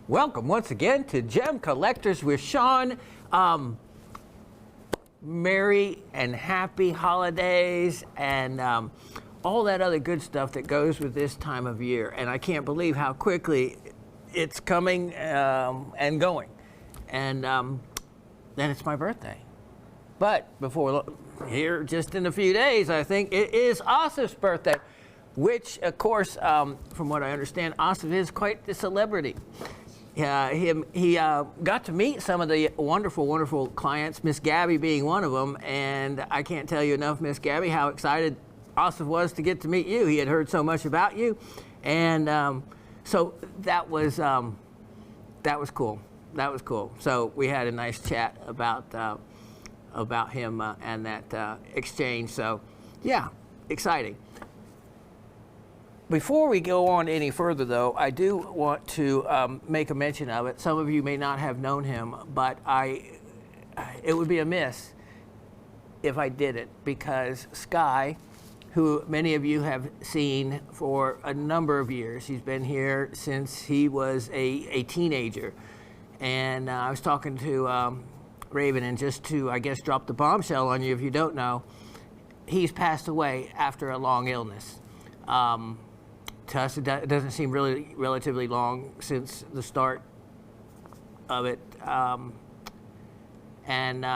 Welcome once again to Gem Collectors with Shawn. Merry and happy holidays and all that other good stuff that goes with this time of year. And I can't believe how quickly it's coming and going. And then it's my birthday. But before here, just in a few days, I think it is Asif's birthday, which, of course, from what I understand, Asif is quite the celebrity. He got to meet some of the wonderful, wonderful clients, Miss Gabby being one of them, and I can't tell you enough, Miss Gabby, how excited Asif was to get to meet you. He had heard so much about you, and so that was cool. That was cool. So we had a nice chat about him and that exchange. So yeah, exciting. Before we go on any further, though, I do want to make a mention of it. Some of you may not have known him, but it would be amiss if I didn't, because Sky, who many of you have seen for a number of years, he's been here since he was a teenager. And I was talking to Raven, and just to, I guess, drop the bombshell on you if you don't know, he's passed away after a long illness. To us, it doesn't seem really relatively long since the start of it. And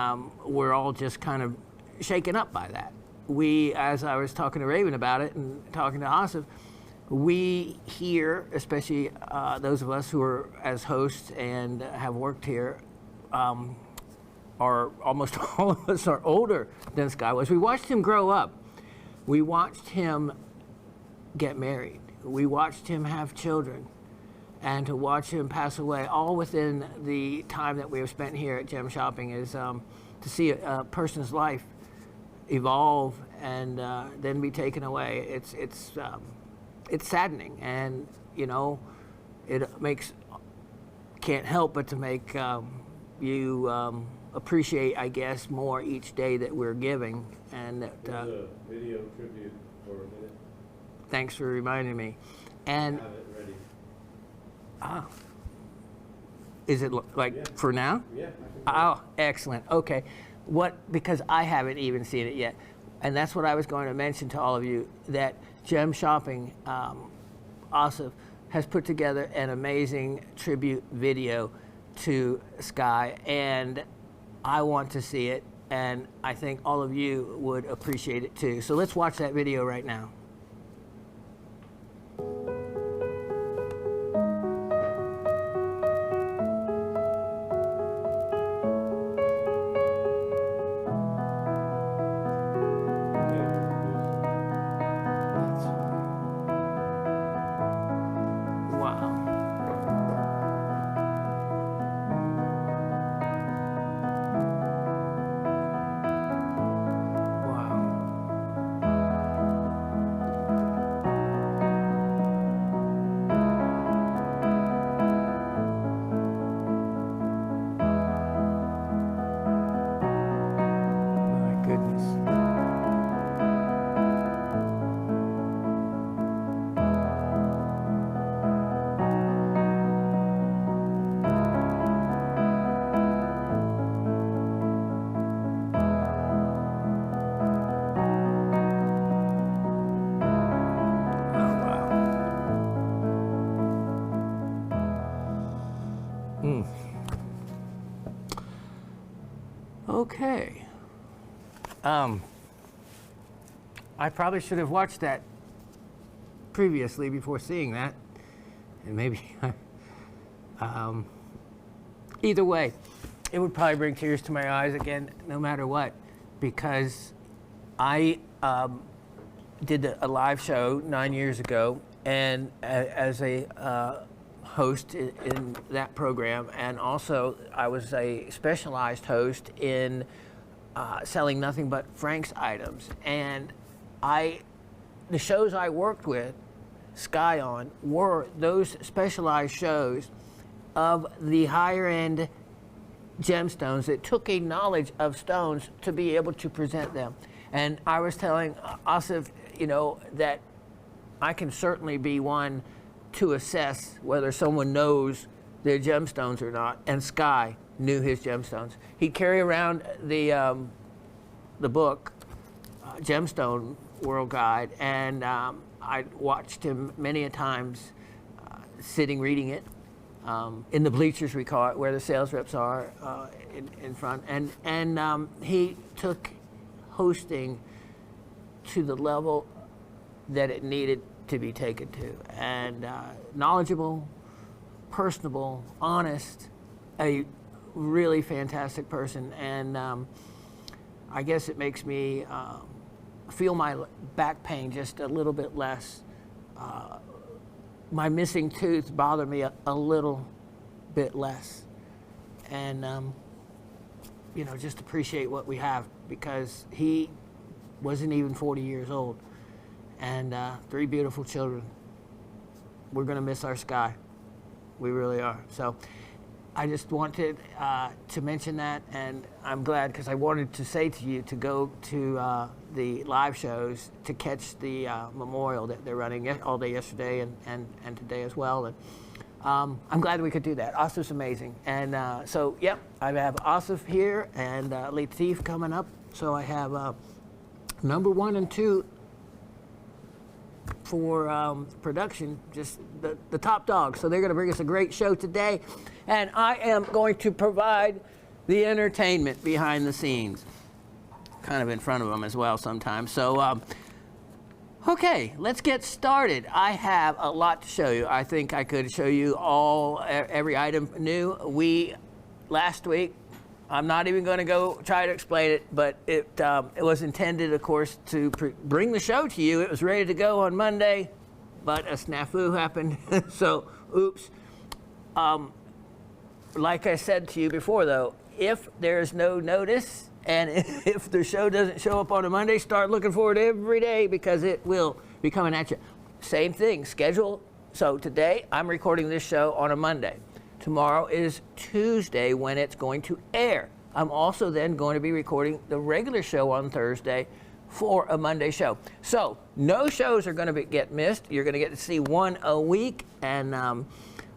we're all just kind of shaken up by that. We, as I was talking to Raven about it and talking to Asif, we here, especially those of us who are as hosts and have worked here, are almost all of us are older than Sky was. We watched him grow up. We watched him get married. We watched him have children, and to watch him pass away all within the time that we have spent here at Gem Shopping is to see a person's life evolve and then be taken away. It's saddening, and you know, it can't help but to make you appreciate, I guess, more each day that we're giving. And that there's a video tribute for a minute. Thanks for reminding me. And have it ready. Is it like for now? Yeah. Oh, excellent. Okay. Because I haven't even seen it yet. And that's what I was going to mention to all of you, that Gem Shopping, Asif, has put together an amazing tribute video to Sky, and I want to see it, and I think all of you would appreciate it too. So let's watch that video right now. Okay. I probably should have watched that previously before seeing that, and maybe either way, it would probably bring tears to my eyes again, no matter what, because I did a live show 9 years ago, and as a host in that program, and also I was a specialized host in selling nothing but Frank's items. And the shows I worked with Sky on were those specialized shows of the higher end gemstones that took a knowledge of stones to be able to present them. And I was telling Asif, you know, that I can certainly be one to assess whether someone knows their gemstones or not, and Sky knew his gemstones. He'd carry around the book, Gemstone World Guide, and I watched him many a times sitting reading it in the bleachers, we call it, where the sales reps are in front, and he took hosting to the level that it needed to be taken to, and knowledgeable, personable, honest, a really fantastic person, and I guess it makes me feel my back pain just a little bit less. My missing tooth bothered me a little bit less, and you know, just appreciate what we have, because he wasn't even 40 years old, and 3 beautiful children. We're gonna miss our Sky. We really are. So I just wanted to mention that, and I'm glad, because I wanted to say to you to go to the live shows to catch the memorial that they're running all day yesterday and today as well. And I'm glad we could do that. Asif's amazing. And so, yep, I have Asif here and Latif coming up. So I have number 1 and 2 for production, just the top dogs. So they're going to bring us a great show today, and I am going to provide the entertainment behind the scenes, kind of in front of them as well sometimes. So okay, let's get started. I have a lot to show you. I think I could show you every item new. Last week, I'm not even going to go try to explain it, but it was intended, of course, to bring the show to you. It was ready to go on Monday, but a snafu happened, so oops. Like I said to you before, though, if there's no notice and if the show doesn't show up on a Monday, start looking for it every day, because it will be coming at you. Same thing, schedule. So today, I'm recording this show on a Monday. Tomorrow is Tuesday when it's going to air. I'm also then going to be recording the regular show on Thursday for a Monday show. So no shows are going to get missed. You're going to get to see one a week, and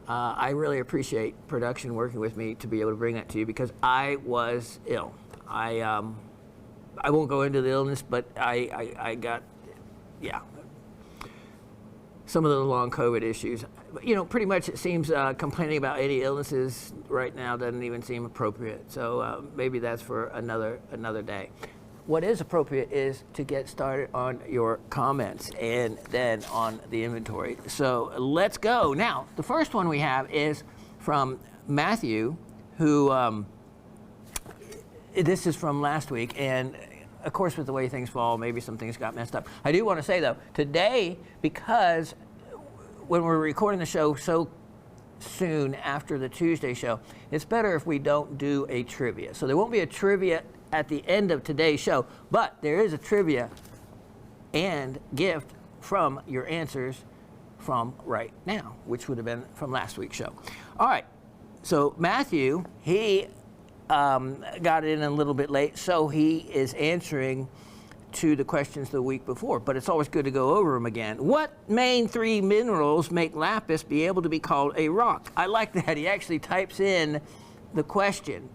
I really appreciate production working with me to be able to bring that to you, because I was ill. I won't go into the illness, but I got, yeah, some of the long COVID issues. You know, pretty much it seems complaining about any illnesses right now doesn't even seem appropriate. So maybe that's for another day. What is appropriate is to get started on your comments and then on the inventory. So let's go. Now, the first one we have is from Matthew, who, this is from last week, and of course, with the way things fall, maybe some things got messed up. I do want to say, though, today, because when we're recording the show so soon after the Tuesday show, it's better if we don't do a trivia. So there won't be a trivia at the end of today's show, but there is a trivia and gift from your answers from right now, which would have been from last week's show. All right, so Matthew, he got in a little bit late, so he is answering to the questions the week before, but it's always good to go over them again. What main 3 minerals make lapis be able to be called a rock? I like that. He actually types in the question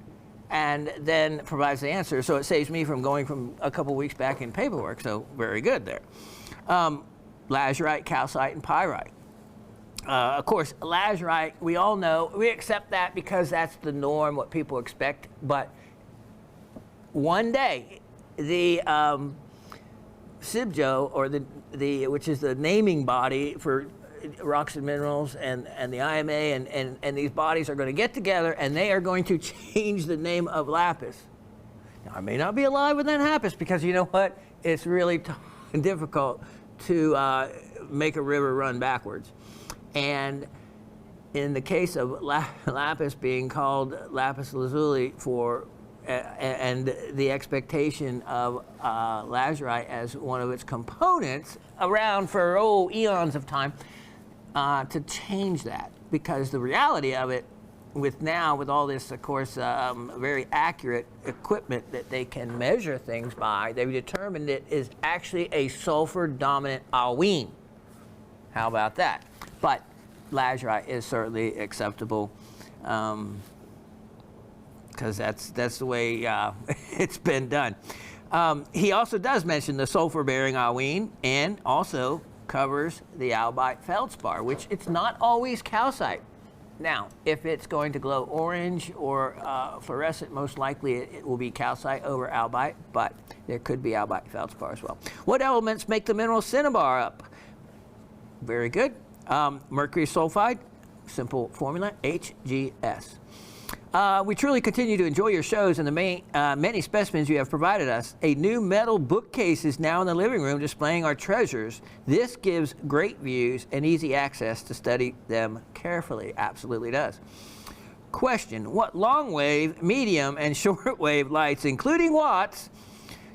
and then provides the answer, so it saves me from going from a couple weeks back in paperwork, so very good there. Lazurite, calcite, and pyrite. Of course, lazurite, we all know, we accept that because that's the norm, what people expect, but one day, the SIBJO, or which is the naming body for rocks and minerals, and the IMA, and these bodies are going to get together, and they are going to change the name of lapis. Now, I may not be alive when that happens, because you know what? It's really difficult to make a river run backwards. And in the case of lapis being called lapis lazuli and the expectation of lazurite as one of its components around for eons of time, to change that, because the reality of it, with all this, of course, very accurate equipment that they can measure things by, they've determined it is actually a sulfur dominant alwine. How about that? But lazurite is certainly acceptable, because that's the way it's been done. He also does mention the sulfur-bearing alwine, and also covers the albite feldspar, which it's not always calcite. Now, if it's going to glow orange or fluorescent, most likely it will be calcite over albite, but there could be albite feldspar as well. What elements make the mineral cinnabar up? Very good. Mercury sulfide, simple formula, HGS. We truly continue to enjoy your shows and the many specimens you have provided us. A new metal bookcase is now in the living room displaying our treasures. This gives great views and easy access to study them carefully. Absolutely does. Question: what long wave, medium, and short wave lights, including watts,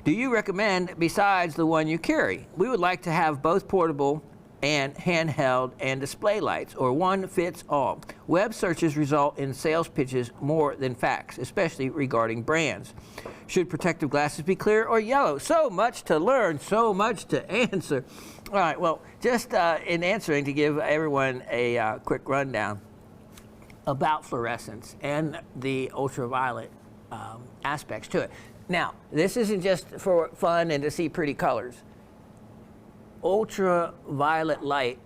do you recommend besides the one you carry? We would like to have both portable and handheld and display lights, or one fits all. Web searches result in sales pitches more than facts, especially regarding brands. Should protective glasses be clear or yellow? So much to learn, so much to answer. All right, well, just in answering, to give everyone a quick rundown about fluorescence and the ultraviolet aspects to it. Now, this isn't just for fun and to see pretty colors. Ultraviolet light,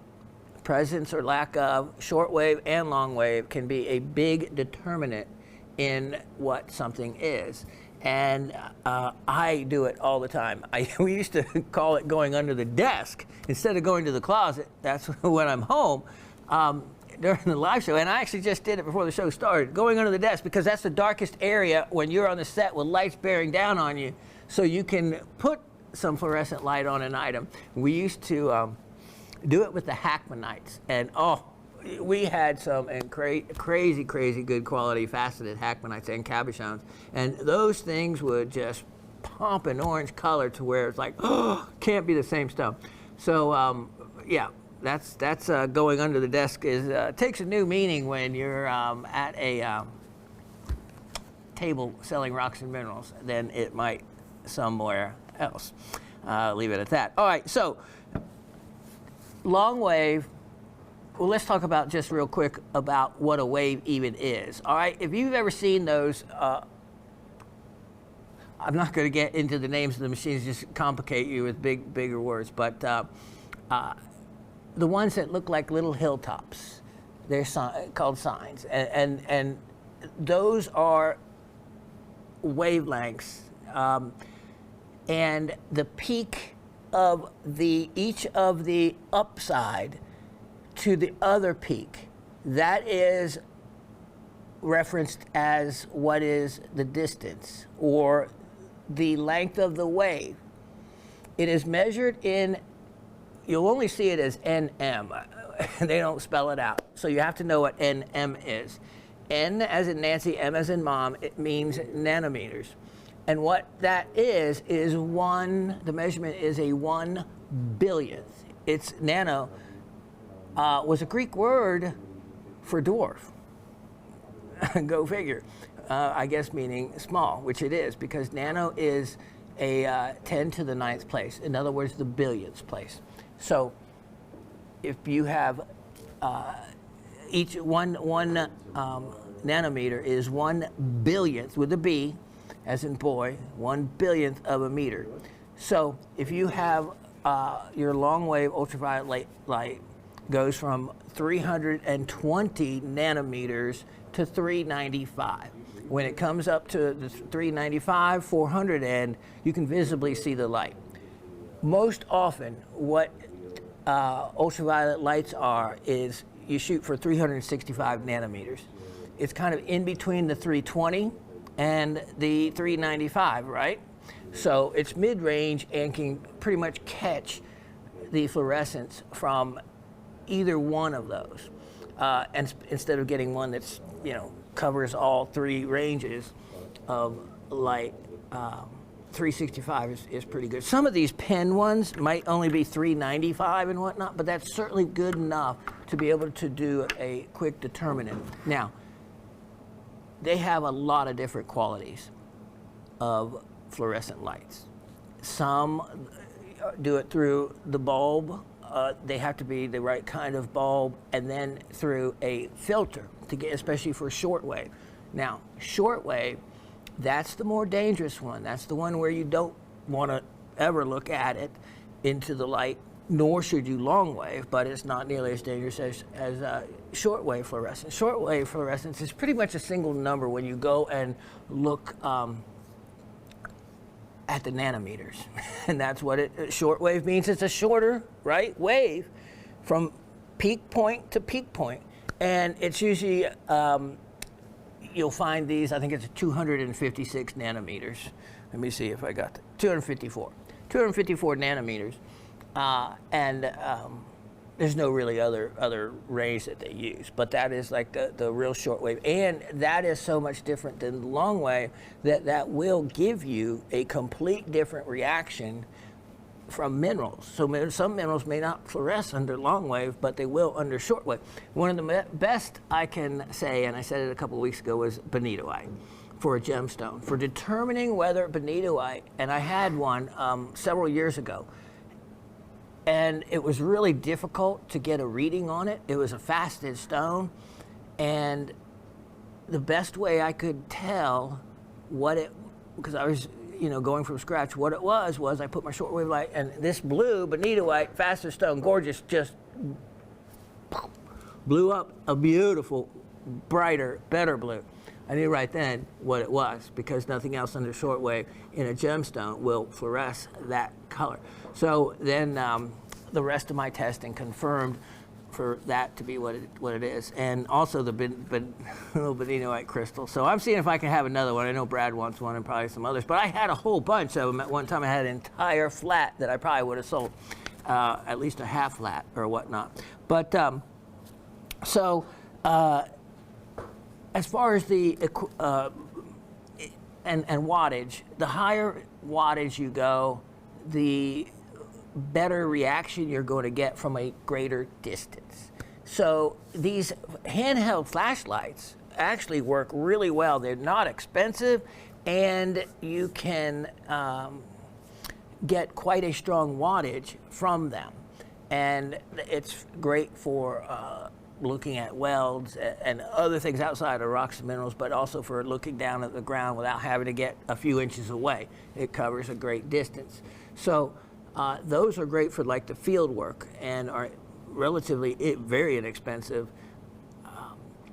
presence or lack of, shortwave and long wave, can be a big determinant in what something is. And I do it all the time. We used to call it going under the desk instead of going to the closet. That's when I'm home during the live show. And I actually just did it before the show started, going under the desk, because that's the darkest area when you're on the set with lights bearing down on you, so you can put some fluorescent light on an item. We used to do it with the Hackmanites, and we had some crazy good quality faceted Hackmanites and cabochons, and those things would just pump an orange color to where it's like, can't be the same stuff. So yeah, that's going under the desk takes a new meaning when you're at a table selling rocks and minerals than it might somewhere else. Leave it at that. All right, so long wave. Well, let's talk about just real quick about what a wave even is. All right, if you've ever seen those, I'm not going to get into the names of the machines, just complicate you with bigger words, but the ones that look like little hilltops, they're called signs, and those are wavelengths. And the peak of each of the upside to the other peak, that is referenced as what is the distance or the length of the wave. It is measured in, you'll only see it as NM. They don't spell it out. So you have to know what NM is. N as in Nancy, M as in mom, it means nanometers. And what that is the measurement is a 1 billionth. It's nano, was a Greek word for dwarf. Go figure. I guess meaning small, which it is, because nano is a 10 to the 9th place. In other words, the billionth place. So if you have each one nanometer is 1 billionth with a B, as in boy, 1 billionth of a meter. So if you have your long wave ultraviolet light goes from 320 nanometers to 395. When it comes up to the 395, 400 end, you can visibly see the light. Most often, what ultraviolet lights are is you shoot for 365 nanometers. It's kind of in between the 320 and the 395, right? So it's mid-range and can pretty much catch the fluorescence from either one of those. And instead of getting one that's, covers all three ranges of light, 365 is pretty good. Some of these pen ones might only be 395 and whatnot, but that's certainly good enough to be able to do a quick determinant. Now, they have a lot of different qualities of fluorescent lights. Some do it through the bulb they have to be the right kind of bulb, and then through a filter to get, especially for shortwave. Now, shortwave, that's the more dangerous one. That's the one where you don't want to ever look at it into the light, nor should you long wave, but it's not nearly as dangerous as shortwave fluorescence. Shortwave fluorescence is pretty much a single number when you go and look at the nanometers. And that's what shortwave means. It's a shorter, right, wave from peak point to peak point. And it's usually, you'll find these, I think it's 256 nanometers. Let me see if I got that. 254 nanometers. There's no really other range that they use, but that is like the real shortwave, and that is so much different than the long wave that will give you a complete different reaction from minerals. So some minerals may not fluoresce under long wave, but they will under shortwave. One of the best I can say, and I said it a couple of weeks ago, was bonitoite for a gemstone, for determining whether bonitoite, and I had one several years ago, and it was really difficult to get a reading on it. It was a faceted stone, and the best way I could tell what it, because I was going from scratch, what it was I put my shortwave light, and this blue bonitoite faceted stone, gorgeous, just blew up a beautiful, brighter, better blue. I knew right then what it was, because nothing else under shortwave in a gemstone will fluoresce that color. So then the rest of my testing confirmed for that to be what it is, and also the little bonitoite crystal. So I'm seeing if I can have another one. I know Brad wants one, and probably some others, but I had a whole bunch of them at one time. I had an entire flat that I probably would have sold, at least a half flat or whatnot. But as far as the and wattage, the higher wattage you go, the better reaction you're going to get from a greater distance. So these handheld flashlights actually work really well. They're not expensive, and you can get quite a strong wattage from them. And it's great for looking at welds and other things outside of rocks and minerals, but also for looking down at the ground without having to get a few inches away. It covers a great distance. So those are great for like the field work and are relatively very inexpensive.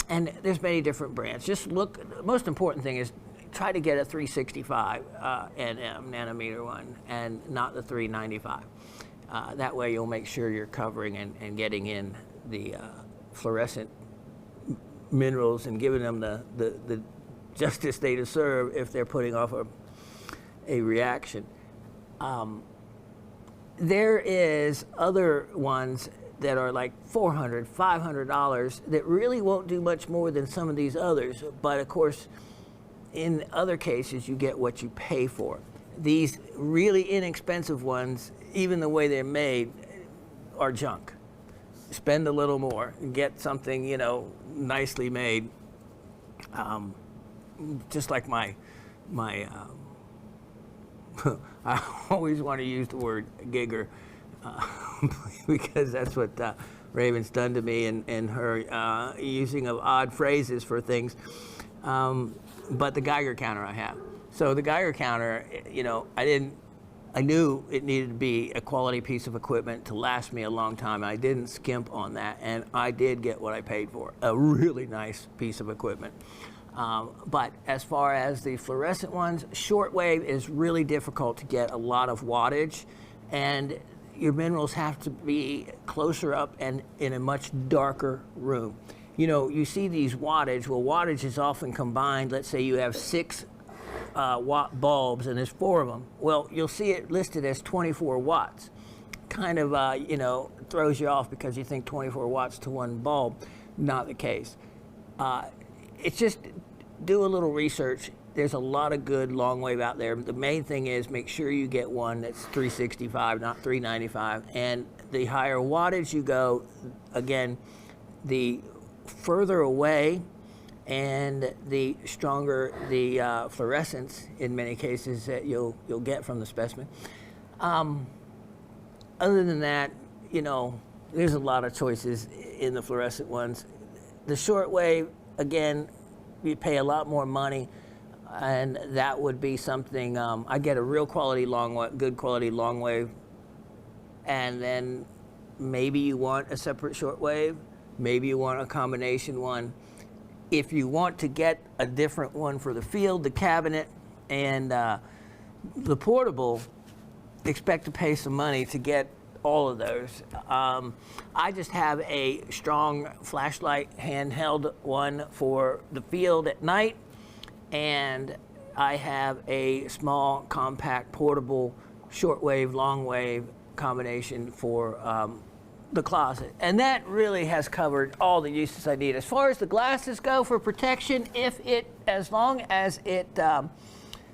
And there's many different brands. Just look, the most important thing is try to get a 365 nm nanometer one and not the 395. That way you'll make sure you're covering and getting in the fluorescent minerals and giving them the justice they deserve if they're putting off a reaction. There is other ones that are like $400, $500 that really won't do much more than some of these others, but of course in other cases you get what you pay for. These really inexpensive ones, even the way they're made, are junk. Spend a little more and get something, nicely made. Just like my I always want to use the word gigger because that's what Raven's done to me and her using of odd phrases for things. But the Geiger counter I have. So the Geiger counter, I knew it needed to be a quality piece of equipment to last me a long time. I didn't skimp on that, and I did get what I paid for, a really nice piece of equipment. But as far as the fluorescent ones, shortwave is really difficult to get a lot of wattage, and your minerals have to be closer up and in a much darker room. You see these wattage. Well, wattage is often combined. Let's say you have 6 watt bulbs and there's 4 of them. Well, you'll see it listed as 24 watts. Kind of, throws you off because you think 24 watts to one bulb. Not the case. It's just do a little research. There's a lot of good long wave out there. The main thing is make sure you get one that's 365, not 395. And the higher wattage you go, again, the further away and the stronger the fluorescence in many cases that you'll get from the specimen. Other than that, you know, there's a lot of choices in the fluorescent ones. The shortwave, again, you pay a lot more money, and that would be something. I get a real quality good quality long wave, and then maybe you want a separate shortwave, maybe you want a combination one. If you want to get a different one for the field, the cabinet, and the portable, expect to pay some money to get all of those. I just have a strong flashlight handheld one for the field at night, and I have a small compact portable shortwave long wave combination for the closet, and that really has covered all the uses I need. As far as the glasses go for protection, as long as it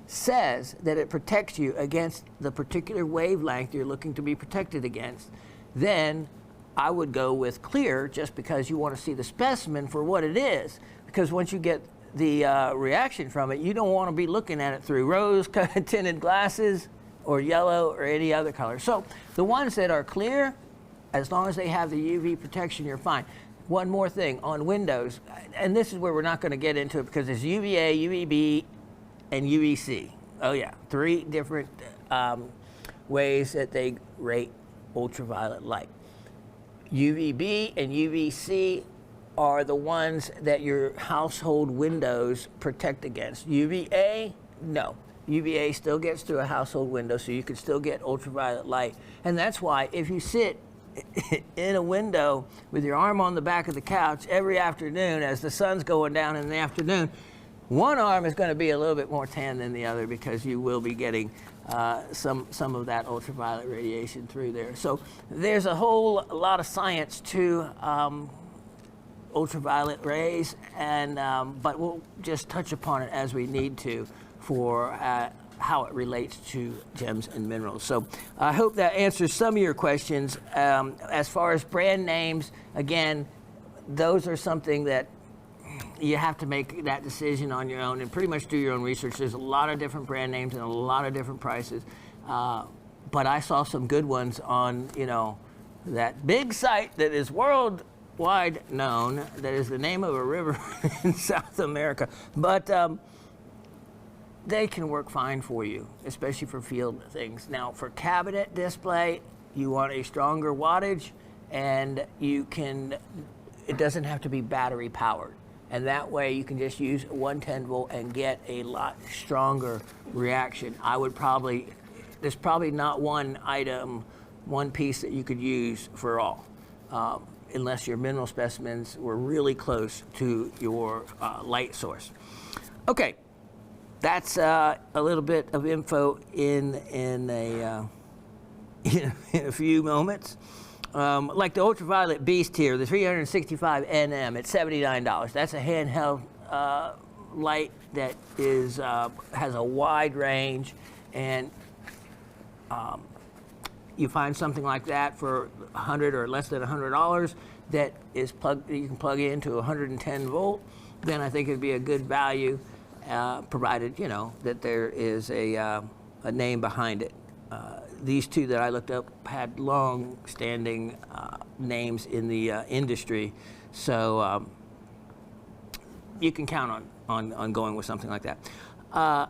says that it protects you against the particular wavelength you're looking to be protected against, then I would go with clear, just because you want to see the specimen for what it is. Because once you get the reaction from it, you don't want to be looking at it through rose tinted glasses or yellow or any other color. So the ones that are clear, as long as they have the UV protection, you're fine. One more thing on windows, and this is where we're not going to get into it because there's UVA, UVB, and UVC. Oh yeah, 3 different ways that they rate ultraviolet light. UVB and UVC are the ones that your household windows protect against. UVA, no. UVA still gets through a household window, so you can still get ultraviolet light. And that's why if you sit in a window with your arm on the back of the couch every afternoon as the sun's going down in the afternoon, one arm is going to be a little bit more tan than the other because you will be getting some of that ultraviolet radiation through there. So there's a whole lot of science to ultraviolet rays, and but we'll just touch upon it as we need to for how it relates to gems and minerals. So I hope that answers some of your questions. As far as brand names, again, those are something that you have to make that decision on your own and pretty much do your own research. There's a lot of different brand names and a lot of different prices. But I saw some good ones on, you know, that big site that is worldwide known, that is the name of a river in South America. But they can work fine for you, especially for field things. Now, for cabinet display, you want a stronger wattage, and it doesn't have to be battery powered. And that way you can just use 110 volt and get a lot stronger reaction. There's probably not one piece that you could use for all, unless your mineral specimens were really close to your light source. Okay, that's a little bit of info in a few moments. Like the ultraviolet beast here, the 365 nm at $79. That's a handheld light that has a wide range, and you find something like that for $100 or less than $100 that you can plug into 110 volt. Then I think it'd be a good value, provided that there is a name behind it. These two that I looked up had long-standing names in the industry, so you can count on going with something like that.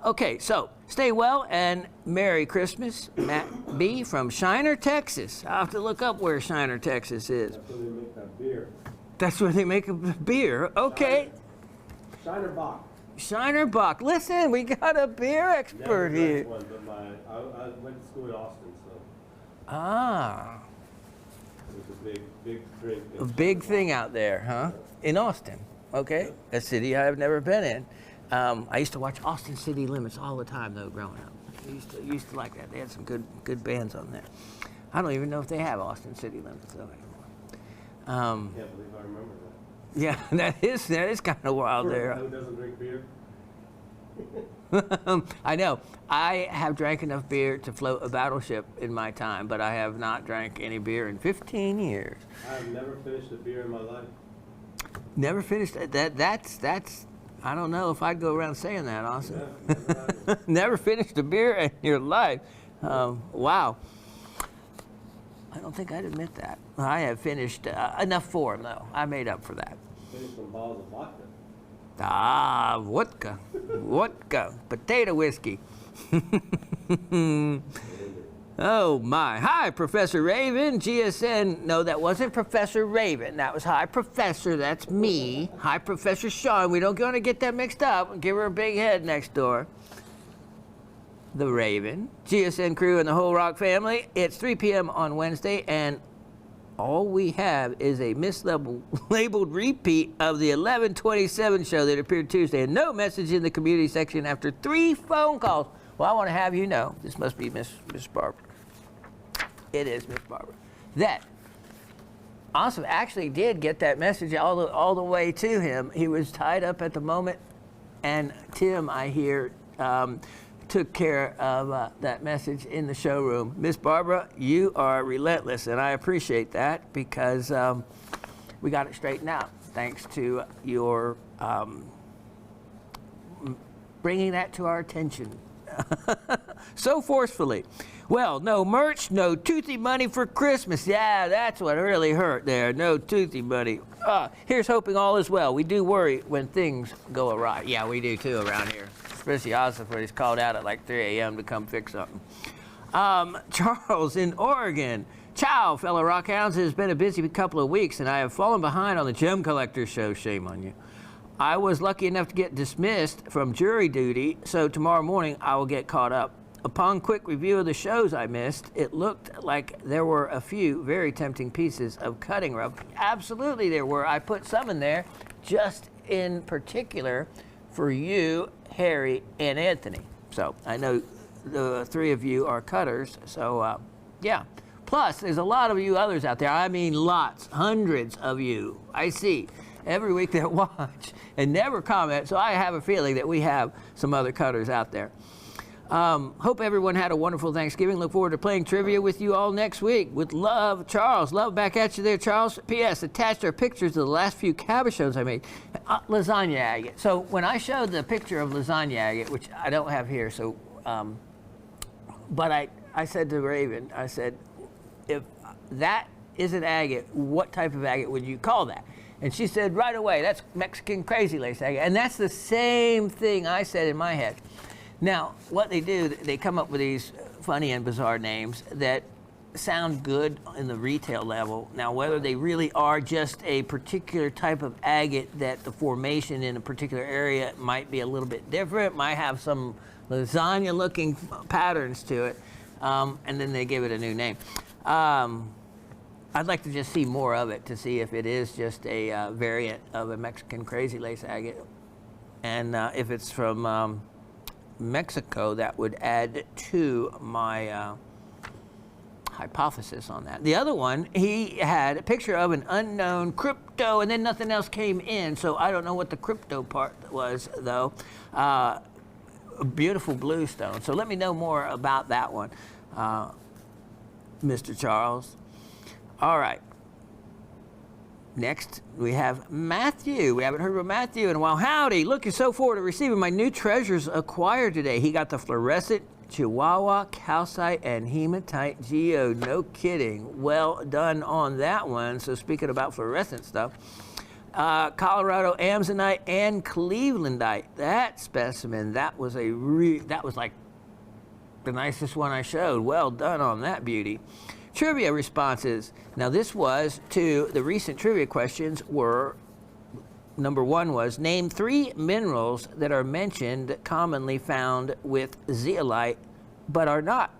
Okay, so stay well and Merry Christmas. Matt B. from Shiner, Texas. I'll have to look up where Shiner, Texas is. That's where they make that beer. That's where they make a beer. Okay. Shiner Bock. Shiner Bock. Listen, we got a beer expert here. One, but I went to school in Austin, so Ah. it was a big drink. A big thing out there, huh? In Austin. Okay. A city I have never been in. I used to watch Austin City Limits all the time, though, growing up. I used to like that. They had some good bands on there. I don't even know if they have Austin City Limits, though, anymore. Can't believe I remember that. Yeah, that is kind of wild there. Who doesn't drink beer? I know. I have drank enough beer to float a battleship in my time, but I have not drank any beer in 15 years. I have never finished a beer in my life. Never finished that's I don't know if I'd go around saying that, Austin. Yeah, never Never finished a beer in your life. Wow. I don't think I'd admit that. I have finished enough for him, though. I made up for that. Finished some bottles of vodka. Ah, vodka. Vodka. Potato whiskey. Oh, my. Hi, Professor Raven. GSN. No, that wasn't Professor Raven. That was Hi, Professor. That's me. Hi, Professor Shawn. We don't want to get that mixed up. Give her a big head next door. The Raven. GSN crew and the whole Rock family. It's 3 p.m. on Wednesday, and all we have is a mislabeled repeat of the 11:27 show that appeared Tuesday, and no message in the community section after 3 phone calls. Well, I want to have you know, this must be Miss Barbara. It is Miss Barbara. That Awesome actually did get that message all the way to him. He was tied up at the moment, and Tim, I hear, took care of that message in the showroom. Miss Barbara, you are relentless, and I appreciate that because we got it straightened out thanks to your bringing that to our attention so forcefully. Well, no merch, no toothy money for Christmas. Yeah, that's what really hurt there. No toothy money. Here's hoping all is well. We do worry when things go awry. Yeah, we do too around here. Especially Ozzy when he's called out at like 3 a.m. to come fix something. Charles in Oregon. Ciao, fellow rockhounds. It has been a busy couple of weeks, and I have fallen behind on the Gem Collector show. Shame on you. I was lucky enough to get dismissed from jury duty, so tomorrow morning I will get caught up. Upon quick review of the shows I missed, it looked like there were a few very tempting pieces of cutting rough. Absolutely there were. I put some in there just in particular for you, Harry, and Anthony. So I know the 3 of you are cutters, so yeah. Plus, there's a lot of you others out there. I mean lots, hundreds of you. I see every week that watch and never comment, so I have a feeling that we have some other cutters out there. Hope everyone had a wonderful Thanksgiving. Look forward to playing trivia with you all next week. With love, Charles. Love back at you there, Charles. P.S. Attached are pictures of the last few cabochones I made. Lasagna agate. So when I showed the picture of lasagna agate, which I don't have here, so, but I said to Raven, I said, if that is an agate, what type of agate would you call that? And she said right away, that's Mexican crazy lace agate. And that's the same thing I said in my head. Now, what they do, they come up with these funny and bizarre names that sound good in the retail level. Now, whether they really are just a particular type of agate that the formation in a particular area might be a little bit different, might have some lasagna-looking patterns to it, and then they give it a new name. I'd like to just see more of it to see if it is just a variant of a Mexican crazy lace agate. And if it's from Mexico, that would add to my hypothesis on that. The other one, he had a picture of an unknown crypto, and then nothing else came in, so I don't know what the crypto part was, though. A beautiful blue stone. So let me know more about that one, Mr. Charles. All right. Next, we have Matthew. We haven't heard from Matthew in a while. Howdy. Looking so forward to receiving my new treasures acquired today. He got the fluorescent Chihuahua, calcite, and hematite geode. No kidding. Well done on that one. So speaking about fluorescent stuff, Colorado Amazonite and Clevelandite. That specimen, that was like the nicest one I showed. Well done on that beauty. Trivia responses. Now this was to the recent trivia questions were, number 1 was, name 3 minerals that are mentioned commonly found with zeolite but are not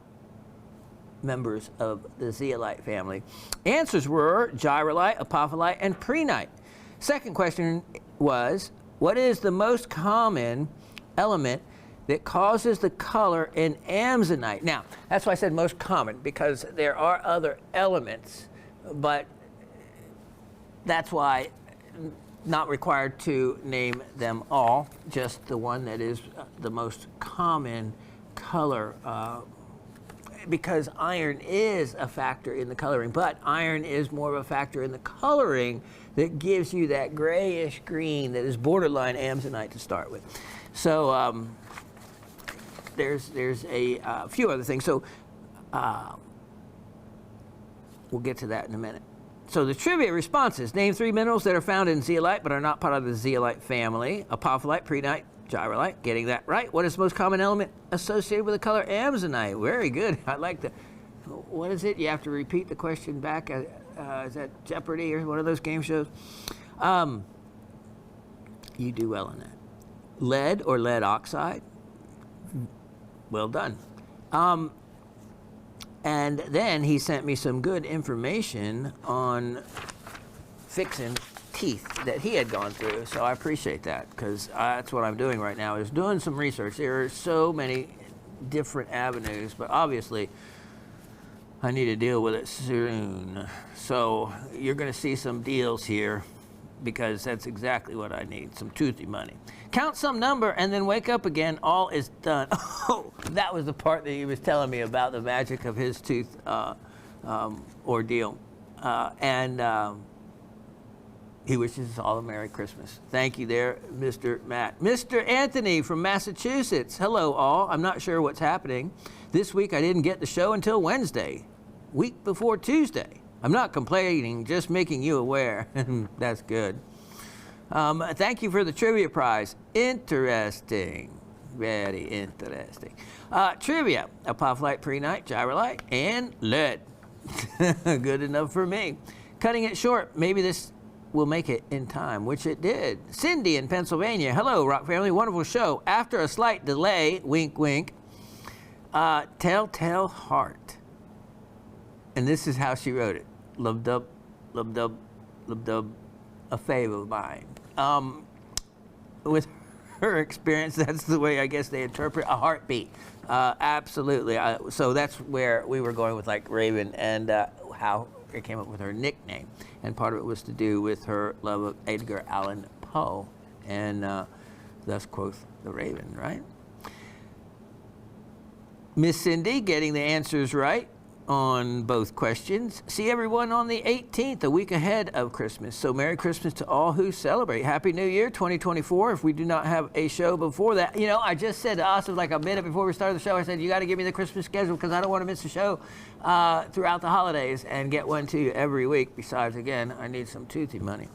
members of the zeolite family. Answers were gyrolite, apophyllite, and prehnite. Second question was, what is the most common element that causes the color in Amazonite? Now, that's why I said most common, because there are other elements, but that's why not required to name them all, just the one that is the most common color, because iron is a factor in the coloring, but iron is more of a factor in the coloring that gives you that grayish green that is borderline Amazonite to start with. So, there's a few other things. So we'll get to that in a minute. So the trivia responses. Name 3 minerals that are found in zeolite but are not part of the zeolite family. Apophyllite, prehnite, gyrolite. Getting that right. What is the most common element associated with the color amazonite? Very good. I like the... What is it? You have to repeat the question back. Is that Jeopardy or one of those game shows? You do well on that. Lead or lead oxide. Well done. And then he sent me some good information on fixing teeth that he had gone through. So I appreciate that, because that's what I'm doing right now, is doing some research. There are so many different avenues, but obviously I need to deal with it soon. So you're going to see some deals here, because that's exactly what I need, some toothy money. Count some number and then wake up again, all is done. Oh, that was the part that he was telling me about, the magic of his tooth ordeal. He wishes us all a Merry Christmas. Thank you there, Mr. Matt. Mr. Anthony from Massachusetts. Hello, all. I'm not sure what's happening. This week I didn't get the show until Wednesday, week before Tuesday. I'm not complaining, just making you aware. That's good. Thank you for the trivia prize. Interesting. Very interesting. Trivia. Apophyllite, prehnite, gyrolite, and lead. Good enough for me. Cutting it short. Maybe this will make it in time, which it did. Cindy in Pennsylvania. Hello, Rock Family. Wonderful show. After a slight delay, wink, wink, telltale heart. And this is how she wrote it. Lub-dub, lub-dub, lub-dub, a fave of mine. With her experience, that's the way I guess they interpret a heartbeat. Absolutely. So that's where we were going with like Raven, and how it came up with her nickname. And part of it was to do with her love of Edgar Allan Poe, and thus quoth the Raven, right? Miss Cindy getting the answers right on both questions. See everyone on the 18th, a week ahead of Christmas. So Merry Christmas to all who celebrate. Happy New Year 2024. If we do not have a show before that, you know, I just said to Austin like a minute before we started the show, I said, you got to give me the Christmas schedule, because I don't want to miss a show throughout the holidays, and get one to you every week. Besides, again, I need some toothy money.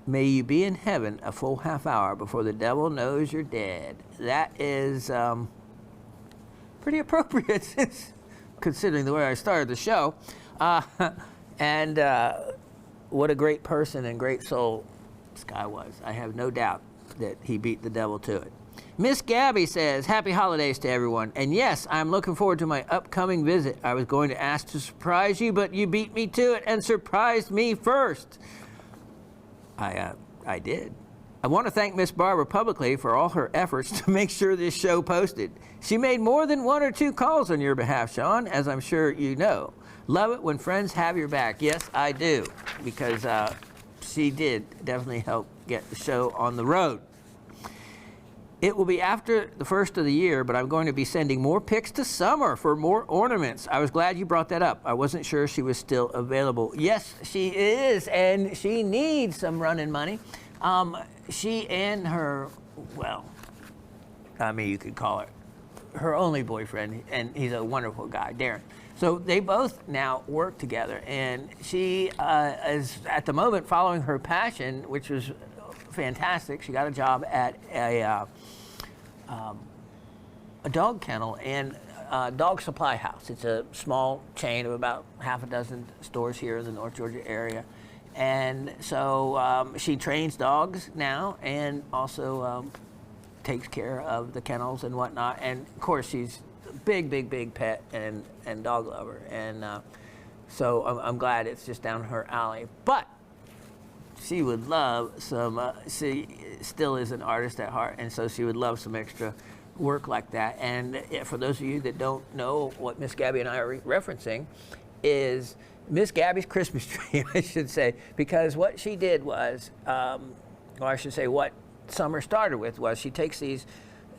May you be in heaven a full half hour before the devil knows you're dead. That is pretty appropriate, considering the way I started the show. And what a great person and great soul this guy was. I have no doubt that he beat the devil to it. Miss Gabby says, happy holidays to everyone. And yes, I'm looking forward to my upcoming visit. I was going to ask to surprise you, but you beat me to it and surprised me first. I did. I want to thank Miss Barbara publicly for all her efforts to make sure this show posted. She made more than 1 or 2 calls on your behalf, Shawn, as I'm sure you know. Love it when friends have your back. Yes, I do, because she did definitely help get the show on the road. It will be after the first of the year, but I'm going to be sending more pics to Summer for more ornaments. I was glad you brought that up. I wasn't sure she was still available. Yes, she is, and she needs some running money. She and her, well, I mean, you could call it her only boyfriend, and he's a wonderful guy, Darren. So they both now work together, and she is at the moment following her passion, which was fantastic. She got a job at a dog kennel and dog supply house. It's a small chain of about half a dozen stores here in the North Georgia area. And so she trains dogs now, and also takes care of the kennels and whatnot. And of course, she's a big pet and dog lover. And so I'm glad it's just down her alley. But she would love some, she still is an artist at heart, and so she would love some extra work like that. And for those of you that don't know what Miss Gabby and I are referencing is Miss Gabby's Christmas tree, I should say, because what she did was, or I should say what Summer started with was she takes these,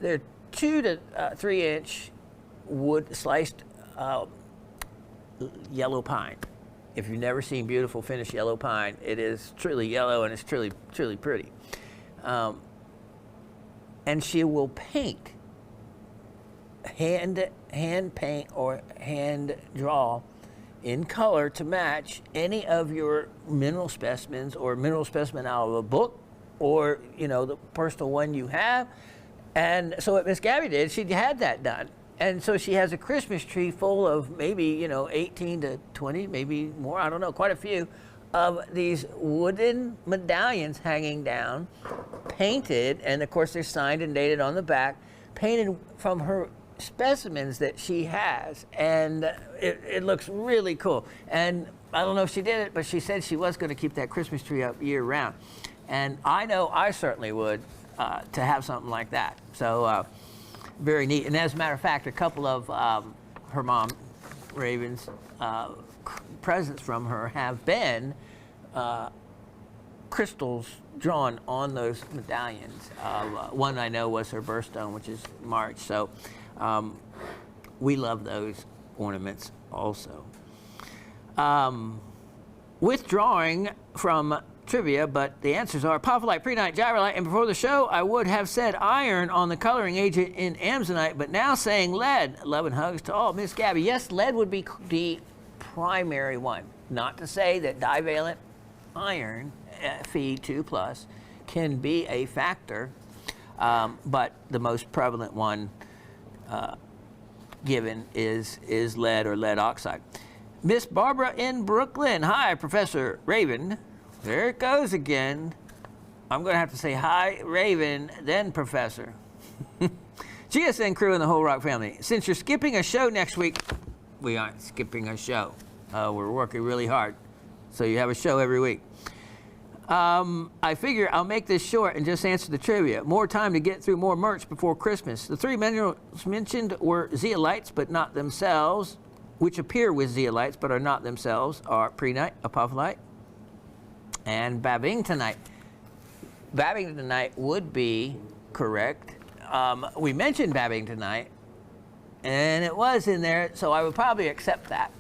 they're 2 to 3 inch wood sliced yellow pine. If you've never seen beautiful finished yellow pine, it is truly yellow and it's truly pretty. And she will paint hand paint or hand draw in color to match any of your mineral specimens or mineral specimen out of a book or, you know, the personal one you have. And so what Miss Gabby did, she had that done. And so she has a Christmas tree full of maybe, you know, 18 to 20, maybe more, I don't know, quite a few of these wooden medallions hanging down, painted, and of course they're signed and dated on the back, painted from her specimens that she has, and it looks really cool. And I don't know if she did it, but she said she was going to keep that Christmas tree up year round. And I know I certainly would to have something like that. So very neat. And as a matter of fact, a couple of her mom, Raven's, presents from her have been crystals drawn on those medallions. One I know was her birthstone, which is March. So we love those ornaments also. Withdrawing from trivia, but the answers are apophyllite, prehnite, gyrolite, and before the show, I would have said iron on the coloring agent in amsonite, but now saying lead. Love and hugs to all. Miss Gabby, yes, lead would be the primary one. Not to say that divalent iron, Fe2+, can be a factor, but the most prevalent one given is lead or lead oxide. Miss Barbara in Brooklyn. Hi, Professor Raven. There it goes again. I'm going to have to say hi, Raven, then Professor. GSN crew and the whole Rock family. Since you're skipping a show next week, we aren't skipping a show. We're working really hard, so you have a show every week. I figure I'll make this short and just answer the trivia. More time to get through more merch before Christmas. The three minerals mentioned were zeolites, but not themselves, which appear with zeolites, but are not themselves, are prehnite, apophyllite, and babingtonite. Babingtonite would be correct. We mentioned babingtonite, and it was in there, so I would probably accept that.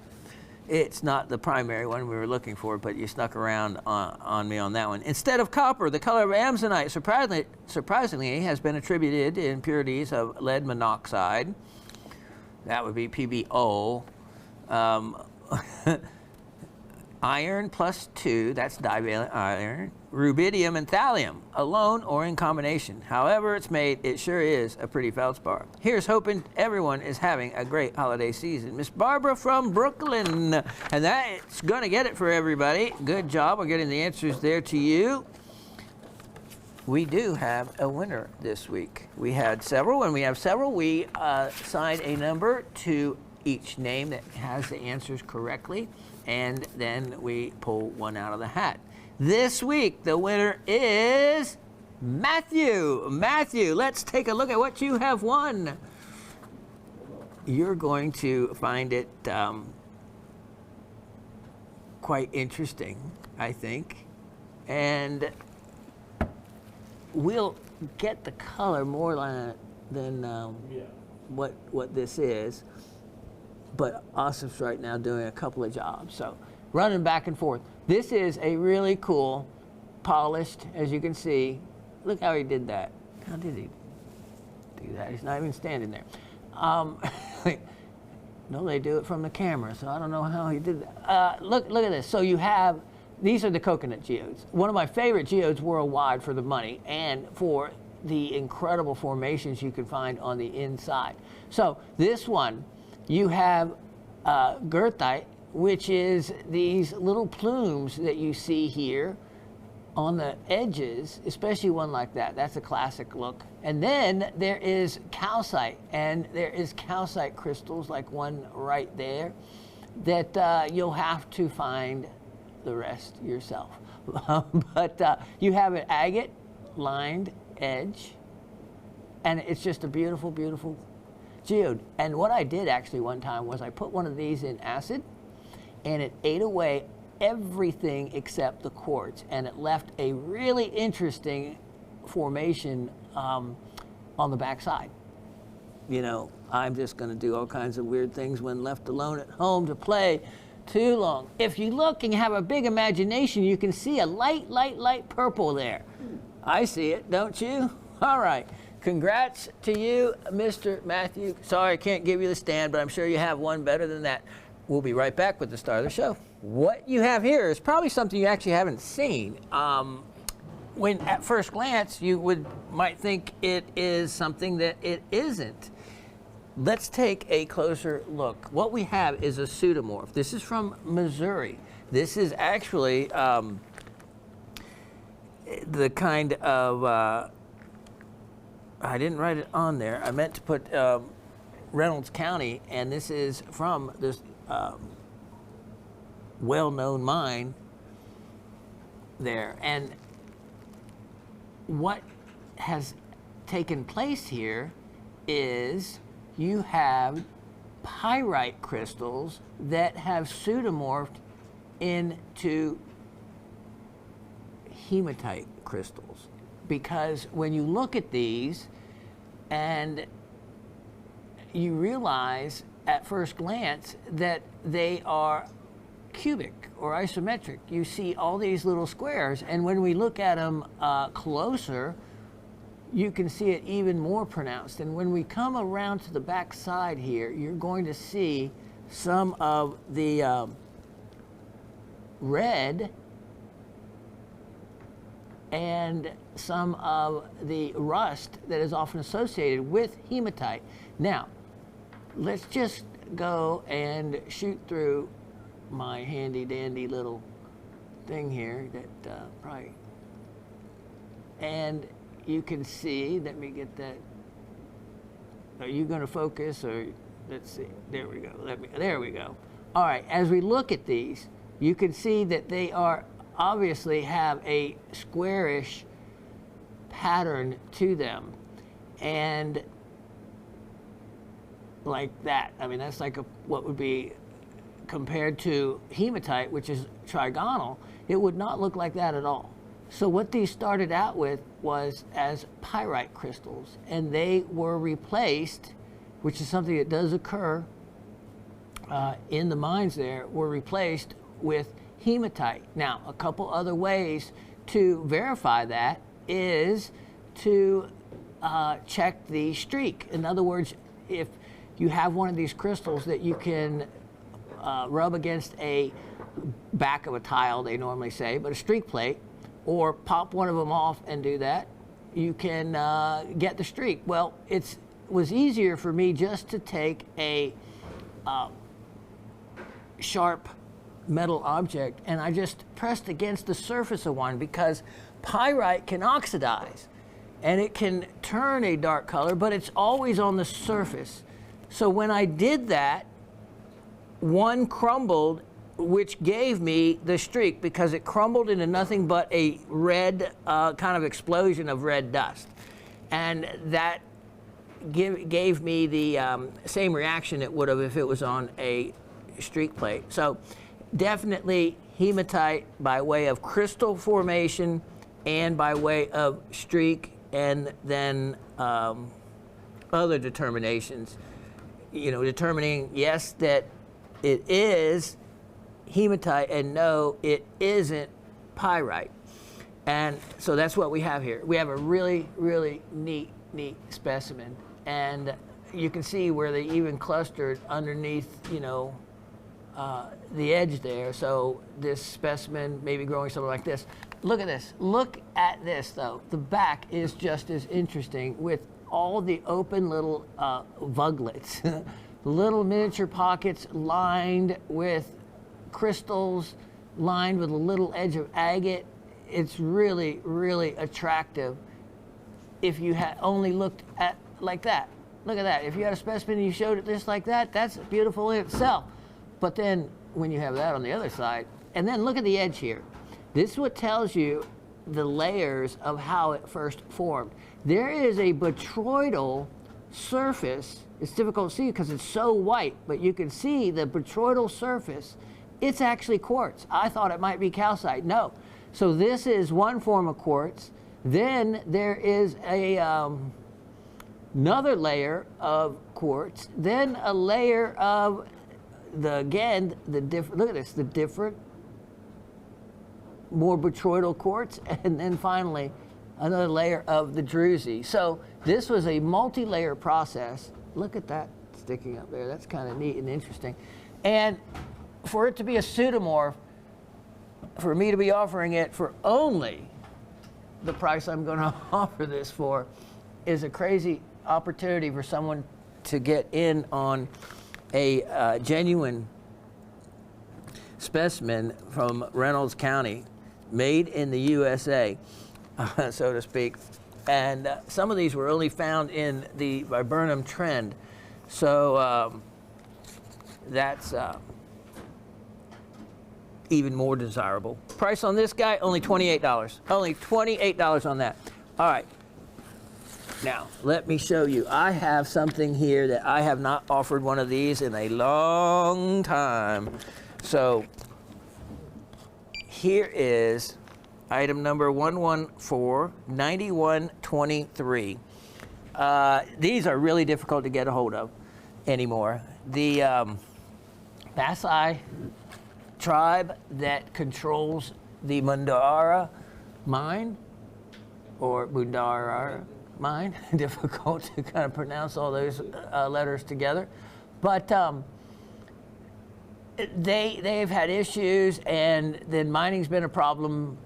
It's not the primary one we were looking for, but you snuck around on me on that one. Instead of copper, the color of amsonite surprisingly has been attributed to impurities of lead monoxide. That would be PbO. Iron +2, that's divalent iron. Rubidium and thallium, alone or in combination. However it's made, it sure is a pretty feldspar. Here's hoping everyone is having a great holiday season. Miss Barbara from Brooklyn. And that's going to get it for everybody. Good job on getting the answers there to you. We do have a winner this week. We had several, and we have several. We assign a number to each name that has the answers correctly, and then we pull one out of the hat. This week, the winner is Matthew. Matthew, let's take a look at what you have won. You're going to find it quite interesting, I think. And we'll get the color more than what this is. But Asif's right now doing a couple of jobs, so running back and forth. This is a really cool, polished, as you can see. Look how he did that. How did he do that? He's not even standing there. No, they do it from the camera, so I don't know how he did that. Look at this. So you have, these are the coconut geodes. One of my favorite geodes worldwide for the money and for the incredible formations you can find on the inside. So this one, you have goethite, which is these little plumes that you see here on the edges, especially one like that. That's a classic look. And then there is calcite, and there is calcite crystals like one right there that you'll have to find the rest yourself. But you have an agate lined edge, and it's just a beautiful, beautiful geode. And what I did actually one time was I put one of these in acid, and it ate away everything except the quartz, and it left a really interesting formation on the backside. You know, I'm just going to do all kinds of weird things when left alone at home to play too long. If you look and have a big imagination, you can see a light purple there. I see it, don't you? All right. Congrats to you, Mr. Matthew. Sorry, I can't give you the stand, but I'm sure you have one better than that. We'll be right back with the star of the show. What you have here is probably something you actually haven't seen. When at first glance you might think it is something that it isn't. Let's take a closer look. What we have is a pseudomorph. This is from Missouri. This is actually the kind of, I didn't write it on there. I meant to put Reynolds County, and this is from this well-known mine there. And what has taken place here is you have pyrite crystals that have pseudomorphed into hematite crystals. Because when you look at these and you realize at first glance that they are cubic or isometric. You see all these little squares, and when we look at them closer, you can see it even more pronounced. And when we come around to the back side here, you're going to see some of the red and some of the rust that is often associated with hematite. Now, let's just go and shoot through my handy dandy little thing here that probably, and you can see, let me get that. Are you going to focus, or let's see, there we go, there we go. All right, as we look at these, you can see that they are obviously have a squarish pattern to them, and like that. I mean, that's like what would be compared to hematite, which is trigonal. It would not look like that at all. So what these started out with was as pyrite crystals, and they were replaced, which is something that does occur in the mines there, were replaced with hematite. Now, a couple other ways to verify that is to check the streak. In other words, if you have one of these crystals that you can rub against a back of a tile, they normally say, but a streak plate, or pop one of them off and do that, you can get the streak. Well, it was easier for me just to take a sharp metal object and I just pressed against the surface of one, because pyrite can oxidize and it can turn a dark color, but it's always on the surface. So when I did that, one crumbled, which gave me the streak, because it crumbled into nothing but a red kind of explosion of red dust. And that gave me the same reaction it would have if it was on a streak plate. So definitely hematite by way of crystal formation and by way of streak, and then other determinations. You know, determining, yes, that it is hematite, and no, it isn't pyrite. And so that's what we have here. We have a really, really neat specimen. And you can see where they even clustered underneath, you know, the edge there. So this specimen may be growing something like this. Look at this. Look at this, though. The back is just as interesting, with all the open little vuglets. Little miniature pockets lined with crystals, lined with a little edge of agate. It's really, really attractive if you had only looked at like that. Look at that. If you had a specimen and you showed it just like that, that's beautiful in itself. But then when you have that on the other side, and then look at the edge here. This is what tells you the layers of how it first formed. There is a botryoidal surface. It's difficult to see because it's so white, but you can see the botryoidal surface. It's actually quartz. I thought it might be calcite. No. So this is one form of quartz. Then there is a another layer of quartz. Then a layer of the different. Look at this. The different, more botryoidal quartz, and then finally another layer of the druzy. So this was a multi-layer process. Look at that sticking up there. That's kind of neat and interesting. And for it to be a pseudomorph, for me to be offering it for only the price I'm going to offer this for, is a crazy opportunity for someone to get in on a genuine specimen from Reynolds County, made in the USA, so to speak. And some of these were only found in the viburnum trend. So that's even more desirable. Price on this guy, only $28. Only $28 on that. All right. Now, let me show you. I have something here that I have not offered one of these in a long time. So here is item number 114-9123. These are really difficult to get a hold of anymore. The Maasai tribe that controls the Mundara mine, or Mundara mine, difficult to kind of pronounce all those letters together, but they've had issues, and then mining's been a problem.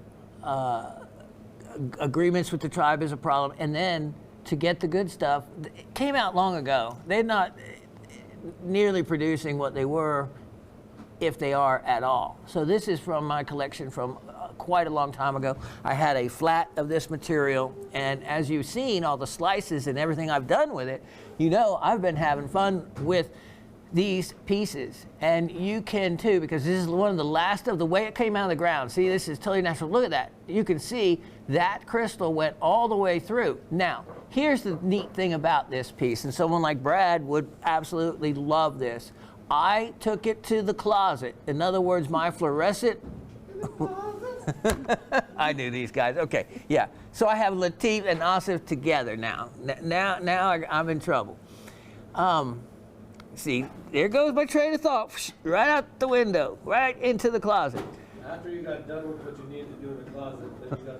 Agreements with the tribe is a problem, and then to get the good stuff, it came out long ago. They're not nearly producing what they were, if they are at all. So this is from my collection from quite a long time ago. I had a flat of this material, and as you've seen all the slices and everything I've done with it, you know I've been having fun with these pieces, and you can too, because this is one of the last of the way it came out of the ground. See, this is totally natural. Look at that. You can see that crystal went all the way through. Now, here's the neat thing about this piece, and someone like Brad would absolutely love this. I took it to the closet. In other words, my fluorescent. I knew these guys. Okay, yeah. So I have Latif and Asif together now. Now I'm in trouble. See, there goes my train of thought, right out the window, right into the closet. After you got done with what you needed to do in the closet, then you got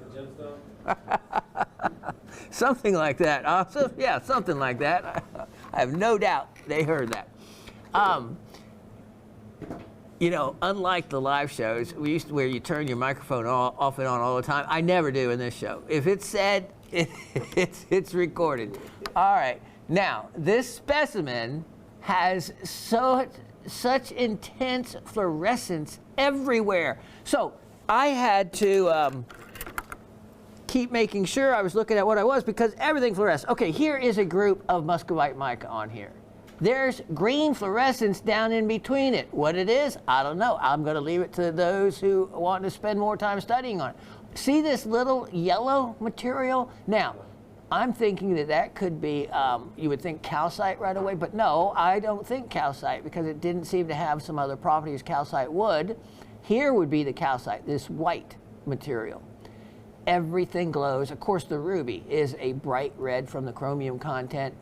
the gemstone? Something like that. Asif? Yeah, something like that. I have no doubt they heard that. You know, unlike the live shows, we used to, where you turn your microphone off and on all the time, I never do in this show. If it's said, it's recorded. All right. Now, this specimen has such intense fluorescence everywhere. So I had to keep making sure I was looking at what I was, because everything fluoresces. Okay, here is a group of muscovite mica on here. There's green fluorescence down in between it. What it is, I don't know. I'm going to leave it to those who want to spend more time studying on it. See this little yellow material? Now, I'm thinking that could be, you would think calcite right away, but no, I don't think calcite, because it didn't seem to have some other properties calcite would. Here would be the calcite, this white material. Everything glows. Of course, the ruby is a bright red from the chromium content.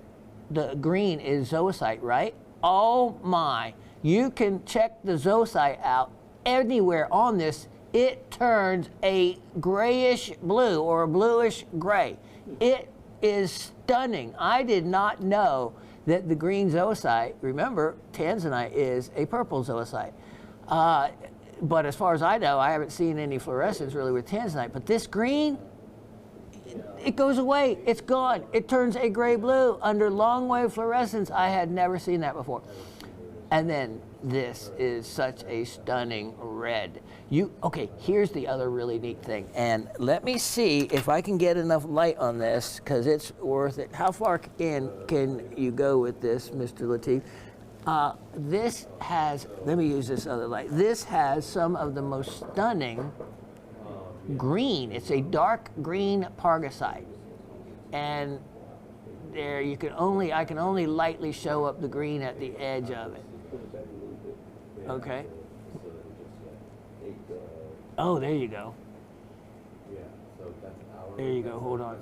The green is zoisite, right? Oh my, you can check the zoisite out anywhere on this. It turns a grayish blue or a bluish gray. It is stunning. I did not know that the green zoisite, remember, tanzanite is a purple zoisite. But as far as I know, I haven't seen any fluorescence really with tanzanite. But this green, it goes away. It's gone. It turns a gray blue under long wave fluorescence. I had never seen that before. And then this is such a stunning red. Okay, here's the other really neat thing. And let me see if I can get enough light on this, because it's worth it. How far in can you go with this, Mr. Latif? This has, let me use this other light. This has some of the most stunning green. It's a dark green pargasite. And there I can only lightly show up the green at the edge of it. Okay. Oh, there you go. There you go, hold on.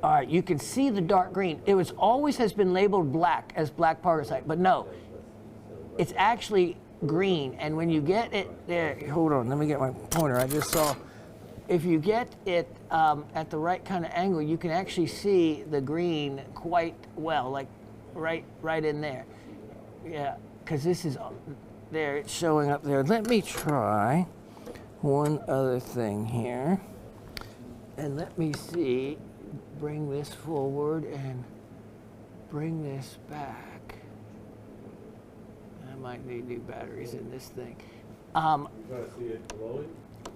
All right, you can see the dark green. It always has been labeled black as black pargasite, but no, it's actually green. And when you get it there, hold on, let me get my pointer. I just saw if you get it at the right kind of angle, you can actually see the green quite well, like right in there. Yeah, because this is there, it's showing up there. Let me try one other thing here. And let me see, bring this forward and bring this back. I might need new batteries in this thing. You gotta see it glowing?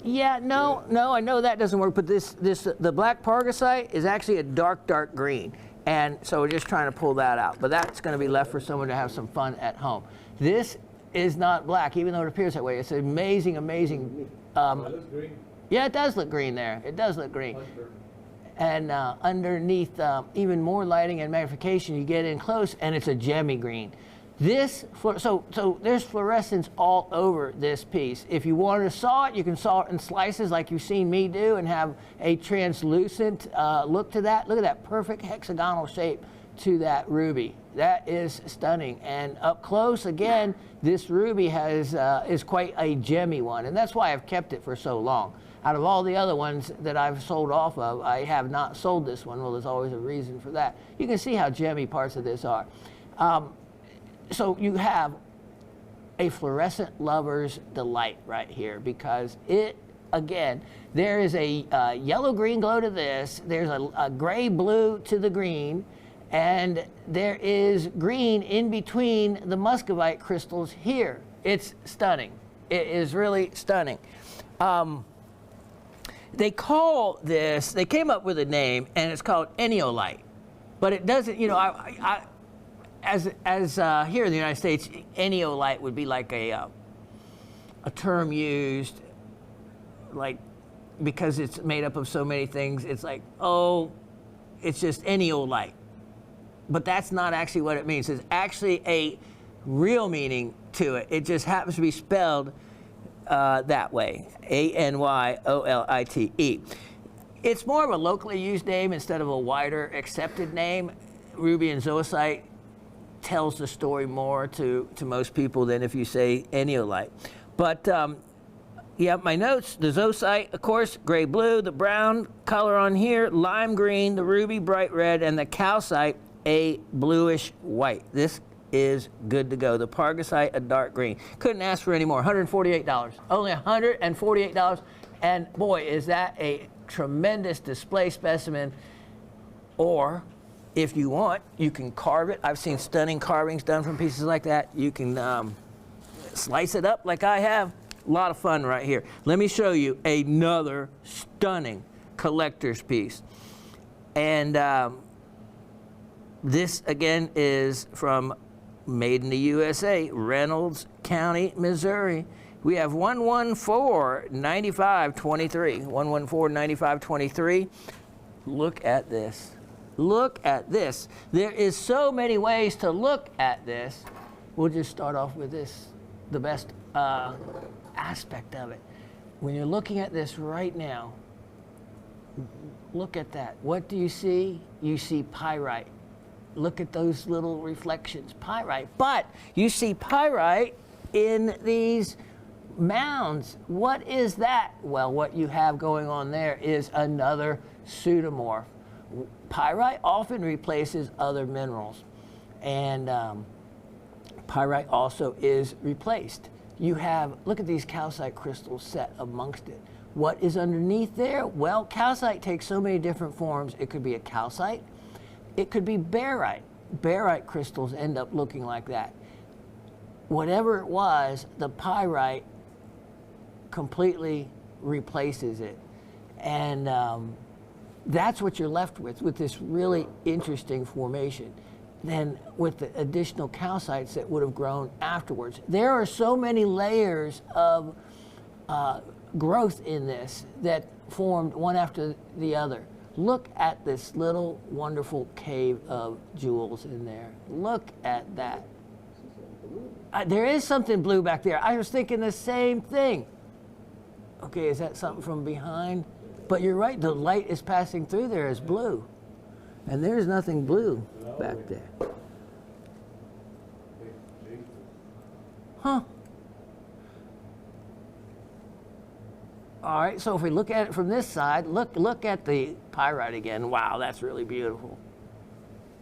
Yeah, no, I know that doesn't work, but the black pargasite is actually a dark green. And so we're just trying to pull that out. But that's going to be left for someone to have some fun at home. This is not black, even though it appears that way. It's amazing. It looks green. Yeah, it does look green there. It does look green. And underneath even more lighting and magnification, you get in close, and it's a gemmy green. So there's fluorescence all over this piece. If you want to saw it, you can saw it in slices like you've seen me do and have a translucent look to that. Look at that perfect hexagonal shape to that ruby. That is stunning. And up close, again, this ruby is quite a gemmy one, and that's why I've kept it for so long. Out of all the other ones that I've sold off of, I have not sold this one. Well, there's always a reason for that. You can see how gemmy parts of this are. So you have a fluorescent lover's delight right here, because it, again, there is a yellow-green glow to this, there's a gray-blue to the green, and there is green in between the muscovite crystals here. It's stunning. It is really stunning. They call this, they came up with a name, and it's called eniolite. But it doesn't, you know, as here in the United States, eniolite would be like a term used, like, because it's made up of so many things, it's like, oh, it's just eniolite. But that's not actually what it means. There's actually a real meaning to it. It just happens to be spelled that way, A-N-Y-O-L-I-T-E. It's more of a locally used name instead of a wider accepted name. Ruby and zoisite tells the story more to most people than if you say eniolite. But yeah, my notes, the zoisite, of course, gray blue, the brown color on here, lime green, the ruby bright red, and the calcite a bluish white. This is good to go. The pargasite a dark green. Couldn't ask for any more. $148. Only $148. And boy, is that a tremendous display specimen. Or if you want, you can carve it. I've seen stunning carvings done from pieces like that. You can slice it up like I have. A lot of fun right here. Let me show you another stunning collector's piece. And this, again, is from Made in the USA, Reynolds County, Missouri. We have 114-9523. 114-9523. Look at this. Look at this. There is so many ways to look at this. We'll just start off with this, the best aspect of it. When you're looking at this right now, look at that. What do you see? You see pyrite. Look at those little reflections, pyrite. But you see pyrite in these mounds. What is that? Well, what you have going on there is another pseudomorph. Pyrite often replaces other minerals, and pyrite also is replaced. You have, look at these calcite crystals set amongst it. What is underneath there? Well, calcite takes so many different forms. It could be a calcite. It could be barite. Barite crystals end up looking like that. Whatever it was, the pyrite completely replaces it. And that's what you're left with this really interesting formation. Then with the additional calcites that would have grown afterwards. There are so many layers of growth in this that formed one after the other. Look at this little wonderful cave of jewels in there. Look at that. There is something blue back there. I was thinking the same thing. Okay, is that something from behind? But you're right, the light is passing through there as blue. And there's nothing blue back there. Huh. All right, so if we look at it from this side, look at the pyrite again. Wow, that's really beautiful.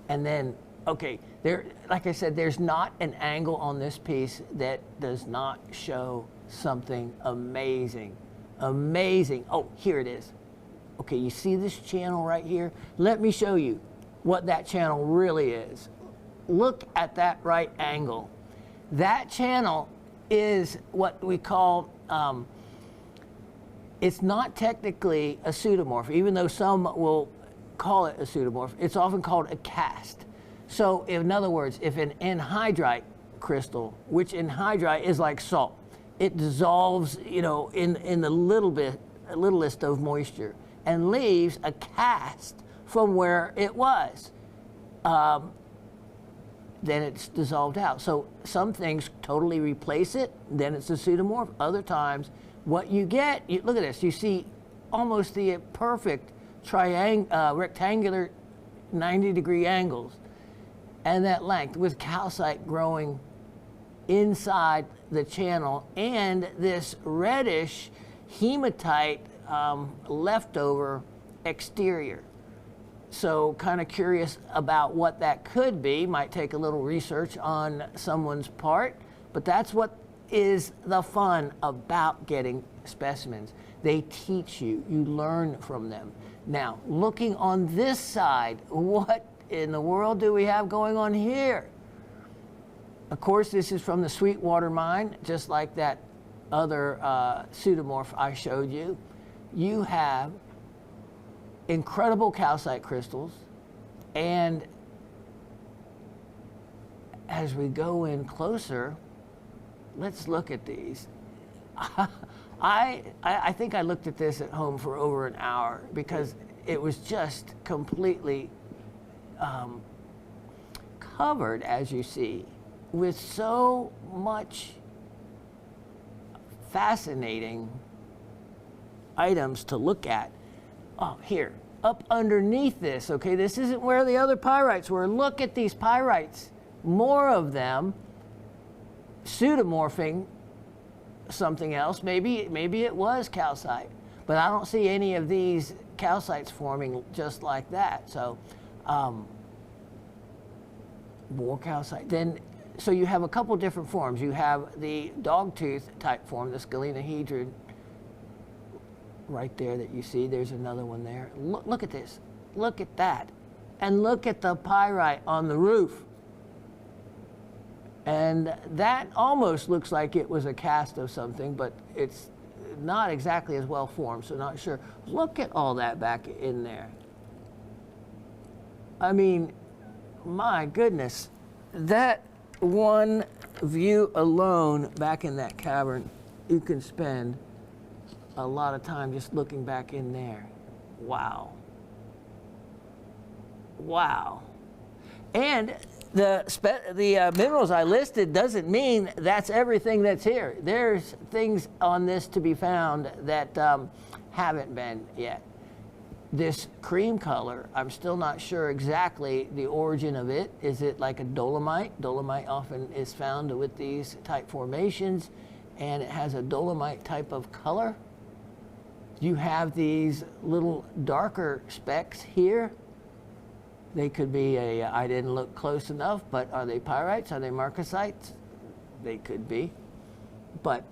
And then, okay, there, like I said, there's not an angle on this piece that does not show something amazing. Amazing. Oh, here it is. Okay, you see this channel right here? Let me show you what that channel really is. Look at that right angle. That channel is what we call, it's not technically a pseudomorph, even though some will call it a pseudomorph. It's often called a cast. So in other words, if an anhydrite crystal, which anhydrite is like salt, it dissolves, you know, in the littlest of moisture and leaves a cast from where it was. Then it's dissolved out. So some things totally replace it, then it's a pseudomorph. Other times, what you get, look at this, you see almost the perfect rectangular 90-degree angles and that length with calcite growing inside the channel and this reddish hematite leftover exterior. So kind of curious about what that could be. Might take a little research on someone's part, but that's what is the fun about getting specimens. They teach you, you learn from them. Now, looking on this side, what in the world do we have going on here? Of course, this is from the Sweetwater mine, just like that other pseudomorph I showed you. You have incredible calcite crystals, and as we go in closer, let's look at these. I think I looked at this at home for over an hour because it was just completely covered, as you see, with so much fascinating items to look at. Oh, here, up underneath this, okay, this isn't where the other pyrites were. Look at these pyrites, more of them, pseudomorphing something else. Maybe it was calcite, but I don't see any of these calcites forming just like that. So more calcite. Then, so you have a couple different forms. You have the dogtooth type form, the scalenahedron, right there that you see. There's another one there. Look at this. Look at that. And look at the pyrite on the roof. And that almost looks like it was a cast of something, but it's not exactly as well formed, so not sure. Look at all that back in there. I mean, my goodness, that one view alone back in that cavern, you can spend a lot of time just looking back in there. Wow. Wow. And the minerals I listed doesn't mean that's everything that's here. There's things on this to be found that haven't been yet. This cream color, I'm still not sure exactly the origin of it. Is it like a dolomite? Dolomite often is found with these type formations, and it has a dolomite type of color. You have these little darker specks here. They could be I didn't look close enough, but are they pyrites? Are they marcasites? They could be. But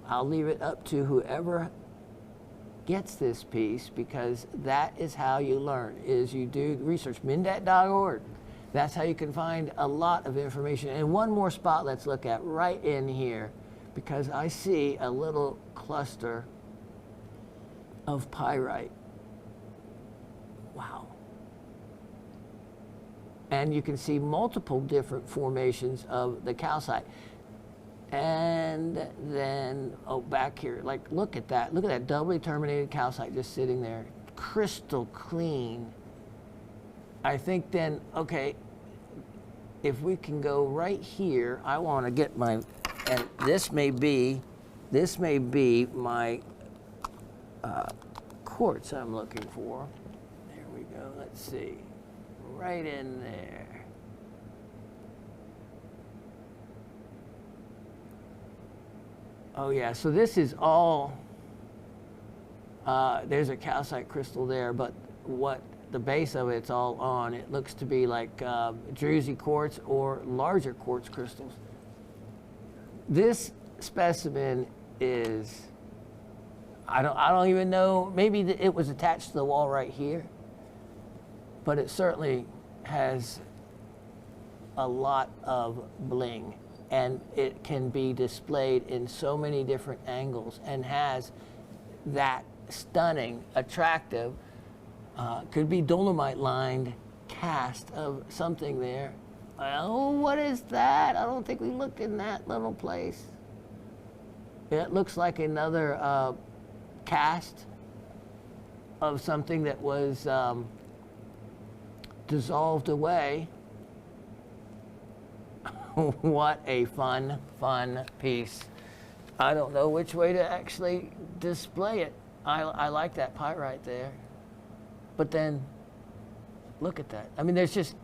I'll leave it up to whoever gets this piece, because that is how you learn, is you do research. Mindat.org. That's how you can find a lot of information. And one more spot let's look at right in here, because I see a little cluster of pyrite. Wow. And you can see multiple different formations of the calcite. And then, oh, back here, like, look at that doubly terminated calcite just sitting there, crystal clean. I think then, okay, if we can go right here, I want to get my, and this may be my quartz I'm looking for. There we go, let's see, right in there. Oh yeah, so this is all There's a calcite crystal there, but what the base of it's all on, it looks to be like druzy quartz or larger quartz crystals. This specimen is, I don't even know, maybe it was attached to the wall right here, but it certainly has a lot of bling, and it can be displayed in so many different angles and has that stunning, attractive, could be dolomite lined cast of something there. Oh, what is that? I don't think we looked in that little place. It looks like another cast of something that was dissolved away. What a fun piece. I don't know which way to actually display it. I like that pyrite there. But then, look at that. I mean, there's just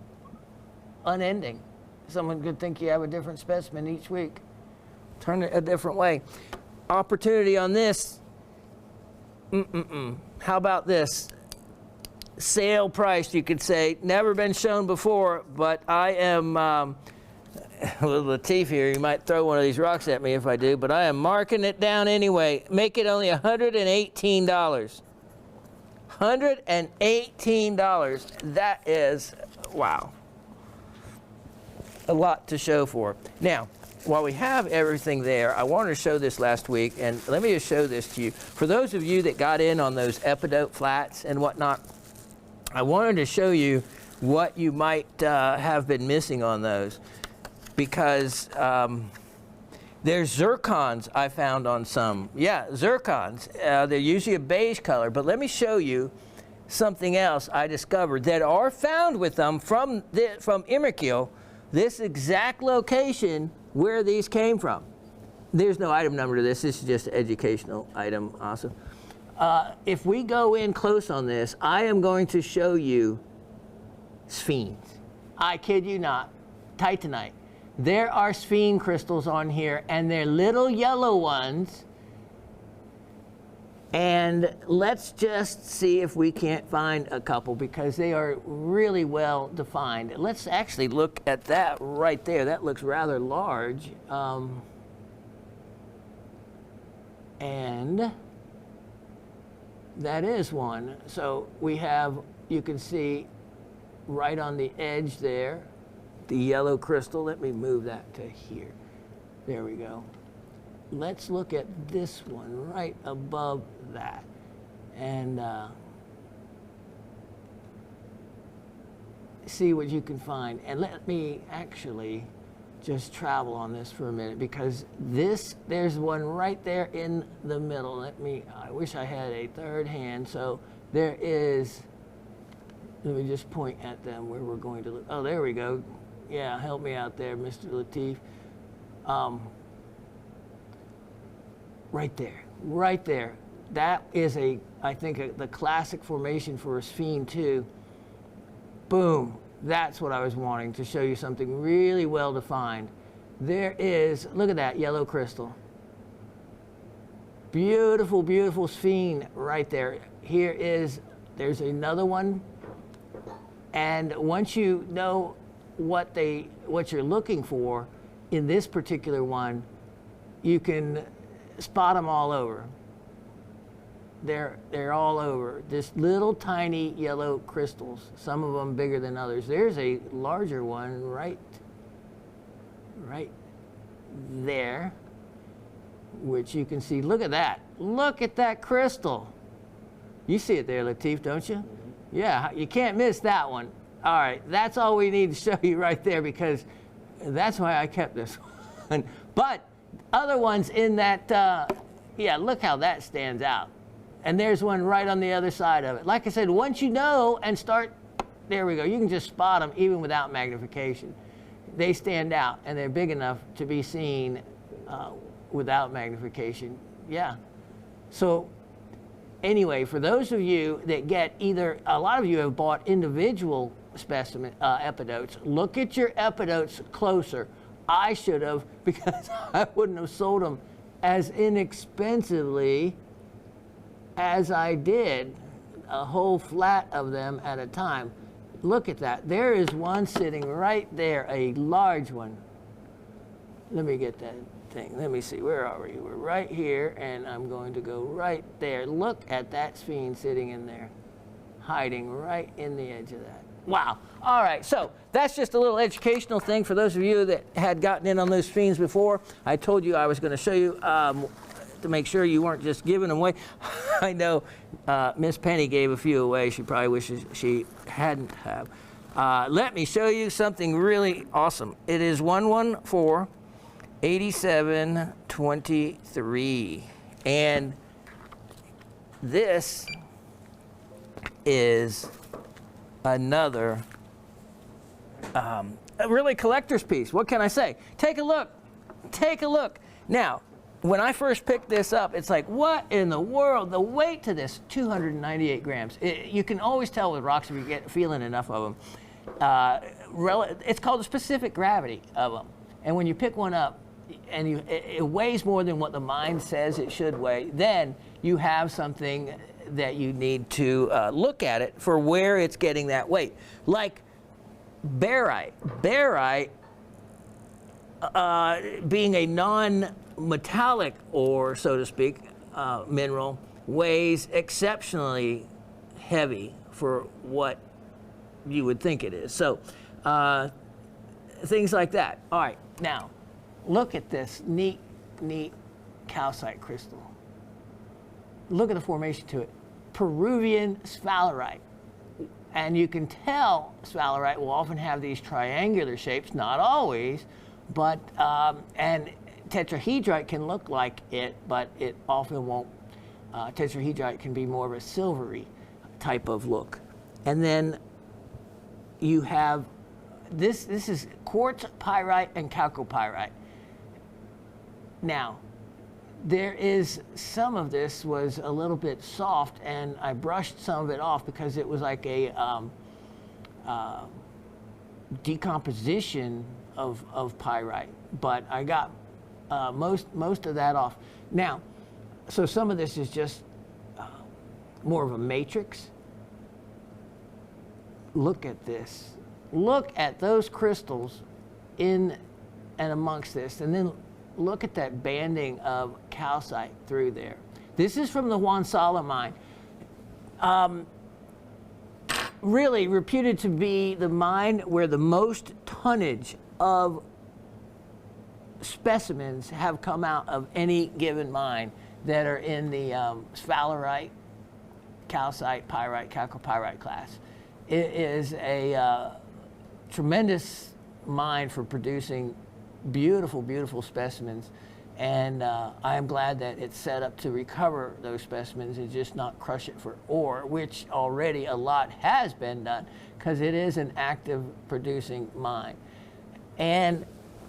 unending. Someone could think you have a different specimen each week. Turn it a different way. Opportunity on this. How about this? Sale price, you could say. Never been shown before, but I am, with Latif here, you might throw one of these rocks at me if I do, but I am marking it down anyway. Make it only $118. $118. That is, wow. A lot to show for. Now, while we have everything there, I wanted to show this last week, and let me just show this to you. For those of you that got in on those epidote flats and whatnot, I wanted to show you what you might have been missing on those, because there's zircons I found on some. Yeah, zircons. They're usually a beige color, but let me show you something else I discovered that are found with them from Immerkiel, this exact location where these came from. There's no item number to this. This is just an educational item also. If we go in close on this, I am going to show you sphenes. I kid you not. Titanite. There are sphene crystals on here, and they're little yellow ones. And let's just see if we can't find a couple, because they are really well defined. Let's actually look at that right there. That looks rather large. And that is one. So we have, you can see right on the edge there, the yellow crystal. Let me move that to here. There we go. Let's look at this one right above that. And see what you can find. And let me actually just travel on this for a minute, because there's one right there in the middle. I wish I had a third hand. So there is, let me just point at them where we're going to look. Oh, there we go. Yeah, help me out there, Mr. Latif. Right there. That is I think the classic formation for a sphene too. Boom, that's what I was wanting, to show you something really well defined. There is, look at that yellow crystal. Beautiful, beautiful sphene right there. There's another one. And once you know what you're looking for in this particular one, you can spot them all over. They're all over. This little tiny yellow crystals, some of them bigger than others. There's a larger one right there, which you can see. Look at that. Look at that crystal. You see it there, Latif, don't you? Mm-hmm. Yeah, you can't miss that one. All right, that's all we need to show you right there, because that's why I kept this one. But other ones in that, yeah, look how that stands out. And there's one right on the other side of it. Like I said, once you know and start, there we go. You can just spot them even without magnification. They stand out, and they're big enough to be seen without magnification. Yeah. So anyway, for those of you that get either, a lot of you have bought individual specimen epidotes. Look at your epidotes closer. I should have, because I wouldn't have sold them as inexpensively as I did a whole flat of them at a time. Look at that. There is one sitting right there, a large one. Let me get that thing. Let me see. Where are we? We're right here, and I'm going to go right there. Look at that spheне sitting in there, hiding right in the edge of that. Wow. All right. So that's just a little educational thing for those of you that had gotten in on those sphenes before. I told you I was going to show you to make sure you weren't just giving them away. I know Miss Penny gave a few away. She probably wishes she hadn't have. Let me show you something really awesome. It is 114-8723. And this is another a really collector's piece. What can I say? Take a look. Take a look. Now, when I first picked this up, it's like, what in the world? The weight to this, 298 grams. You can always tell with rocks if you get feeling enough of them. It's called the specific gravity of them. And when you pick one up and it weighs more than what the mind says it should weigh, then you have something that you need to look at it for where it's getting that weight. Like barite. Barite, being a non-metallic ore, so to speak, mineral, weighs exceptionally heavy for what you would think it is. So things like that. All right, now look at this neat calcite crystal. Look at the formation to it. Peruvian sphalerite. And you can tell sphalerite will often have these triangular shapes, not always, but, and tetrahedrite can look like it, but it often won't. Tetrahedrite can be more of a silvery type of look. And then you have, this is quartz pyrite and chalcopyrite. Now, there is some of this was a little bit soft, and I brushed some of it off because it was like a decomposition of pyrite. But I got most of that off. Now, so some of this is just more of a matrix. Look at this. Look at those crystals in and amongst this, and then look at that banding of calcite through there. This is from the Juan Sala mine. Really reputed to be the mine where the most tonnage of specimens have come out of any given mine that are in the sphalerite, calcite, pyrite, chalcopyrite class. It is a tremendous mine for producing beautiful, beautiful specimens, and I am glad that it's set up to recover those specimens and just not crush it for ore, which already a lot has been done because it is an active producing mine. And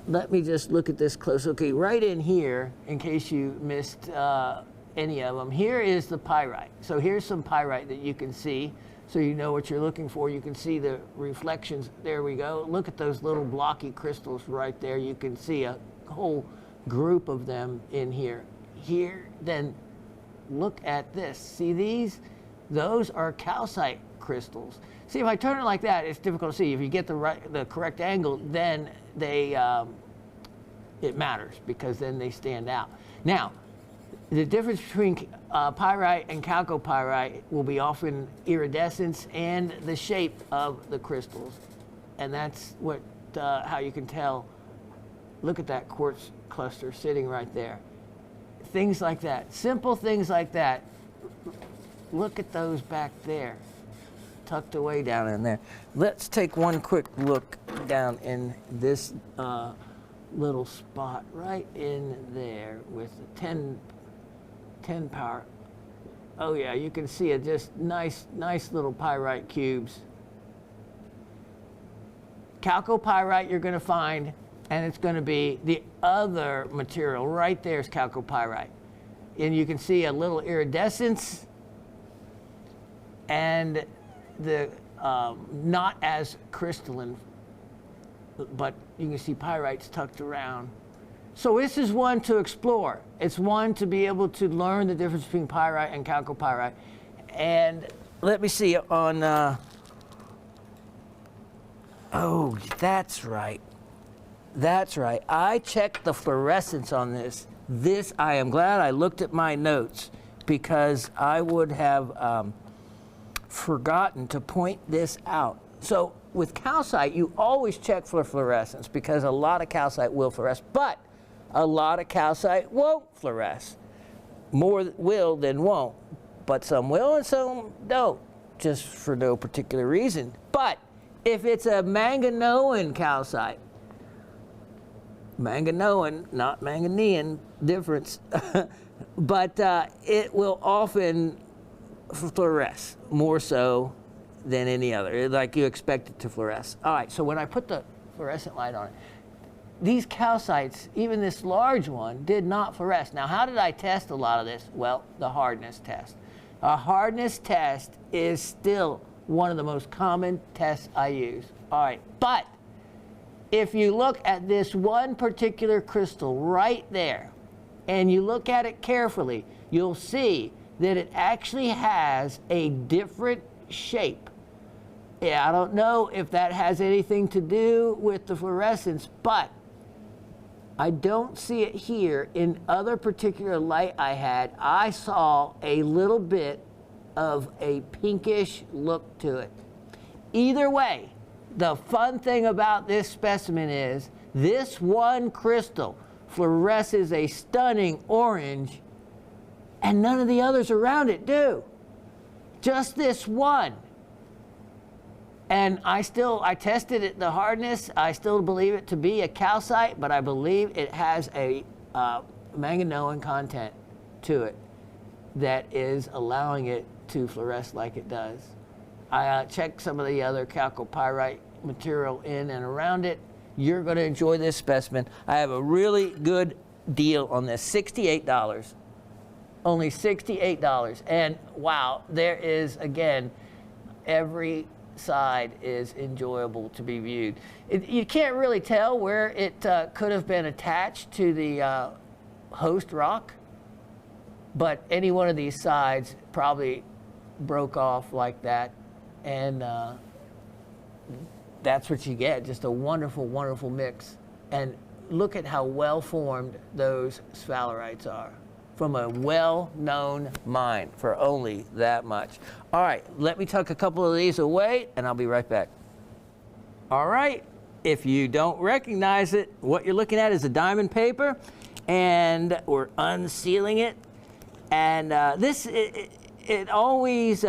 let me just look at this close. Okay, right in here, in case you missed any of them, here is the pyrite. So here's some pyrite that you can see. So you know what you're looking for. You can see the reflections. There we go. Look at those little blocky crystals right there. You can see a whole group of them in here. Here, then look at this. See these? Those are calcite crystals. See, if I turn it like that, it's difficult to see. If you get the correct angle, then they it matters because then they stand out. Now, the difference between pyrite and chalcopyrite will be often iridescence and the shape of the crystals. And that's what how you can tell. Look at that quartz cluster sitting right there. Things like that, simple things like that. Look at those back there, tucked away down in there. Let's take one quick look down in this little spot right in there with the 10 power. Oh yeah, you can see it, just nice little pyrite cubes. Chalcopyrite you're going to find, and it's going to be the other material right there is chalcopyrite. And you can see a little iridescence and the not as crystalline, but you can see pyrites tucked around. So this is one to explore. It's one to be able to learn the difference between pyrite and chalcopyrite. And let me see on, oh, that's right. That's right. I checked the fluorescence on this. This, I am glad I looked at my notes because I would have forgotten to point this out. So with calcite, you always check for fluorescence because a lot of calcite will fluoresce, but a lot of calcite won't fluoresce. More will than won't, but some will and some don't, just for no particular reason. But if it's a manganoan calcite, manganoan, not manganean, difference, but it will often fluoresce more so than any other, like you expect it to fluoresce. All right, so when I put the fluorescent light on it, these calcites, even this large one, did not fluoresce. Now, how did I test a lot of this? Well, the hardness test. A hardness test is still one of the most common tests I use. All right, but if you look at this one particular crystal right there, and you look at it carefully, you'll see that it actually has a different shape. Yeah, I don't know if that has anything to do with the fluorescence, but I don't see it here. In other particular light I had, I saw a little bit of a pinkish look to it. Either way, the fun thing about this specimen is this one crystal fluoresces a stunning orange, and none of the others around it do. Just this one. And I tested it, the hardness, I still believe it to be a calcite, but I believe it has a manganoan content to it that is allowing it to fluoresce like it does. I checked some of the other chalcopyrite material in and around it. You're going to enjoy this specimen. I have a really good deal on this, $68. Only $68. And wow, there is, again, every side is enjoyable to be viewed. You can't really tell where it could have been attached to the host rock, but any one of these sides probably broke off like that, and that's what you get, just a wonderful, wonderful mix. And look at how well formed those sphalerite are from a well-known mine for only that much. All right, let me tuck a couple of these away and I'll be right back. All right, if you don't recognize it, what you're looking at is a diamond paper, and we're unsealing it. And it always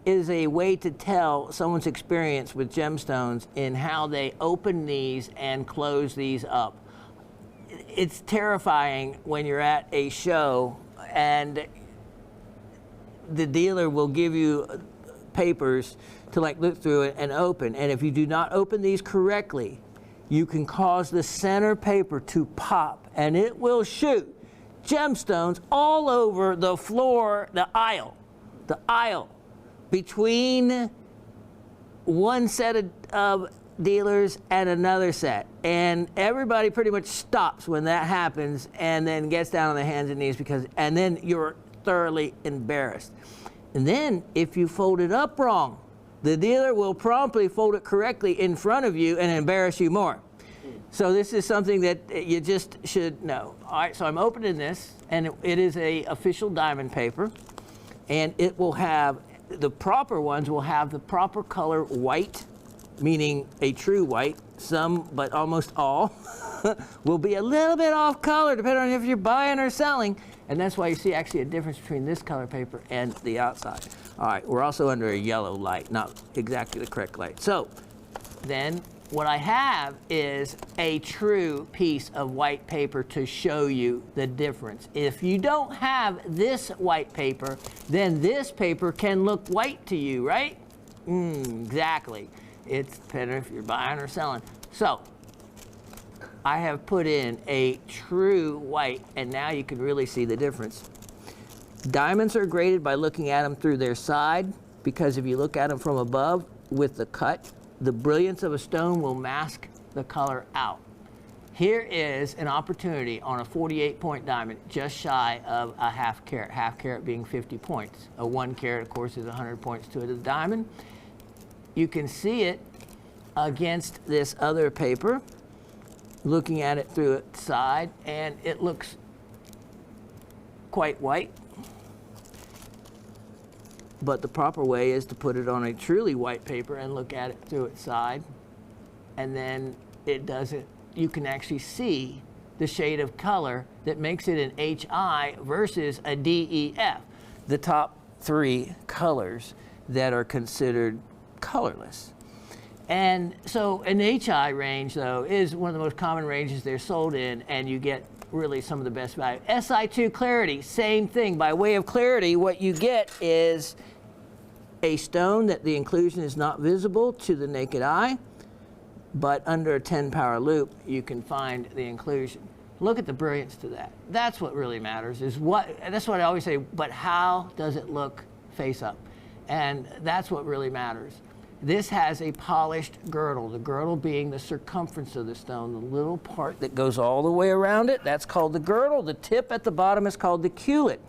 is a way to tell someone's experience with gemstones in how they open these and close these up. It's terrifying when you're at a show and the dealer will give you papers to like look through it and open. And if you do not open these correctly, you can cause the center paper to pop and it will shoot gemstones all over the floor, the aisle between one set of dealers and another set, and everybody pretty much stops when that happens and then gets down on their hands and knees and then you're thoroughly embarrassed. And then if you fold it up wrong, the dealer will promptly fold it correctly in front of you and embarrass you more. So this is something that you just should know. All right, so I'm opening this, and it is a official diamond paper, and it will have, the proper ones will have the proper color white, meaning a true white. Some, but almost all, will be a little bit off color depending on if you're buying or selling. And that's why you see actually a difference between this color paper and the outside. All right, we're also under a yellow light, not exactly the correct light. So then what I have is a true piece of white paper to show you the difference. If you don't have this white paper, then this paper can look white to you, right? Exactly. It's depending if you're buying or selling. So I have put in a true white, and now you can really see the difference. Diamonds are graded by looking at them through their side, because if you look at them from above with the cut, the brilliance of a stone will mask the color out. Here is an opportunity on a 48-point diamond, just shy of a half carat being 50 points. A 1 carat, of course, is 100 points to the diamond. You can see it against this other paper, looking at it through its side, and it looks quite white. But the proper way is to put it on a truly white paper and look at it through its side, and then it doesn't. You can actually see the shade of color that makes it an HI versus a DEF, the top 3 colors that are considered colorless. And so an HI range, though, is one of the most common ranges they're sold in, and you get really some of the best value. SI2 clarity, same thing. By way of clarity, what you get is a stone that the inclusion is not visible to the naked eye, but under a 10 power loop, you can find the inclusion. Look at the brilliance to that. That's what really matters, that's what I always say, but how does it look face up? And that's what really matters. This has a polished girdle, the girdle being the circumference of the stone, the little part that goes all the way around it, that's called the girdle. The tip at the bottom is called the culet.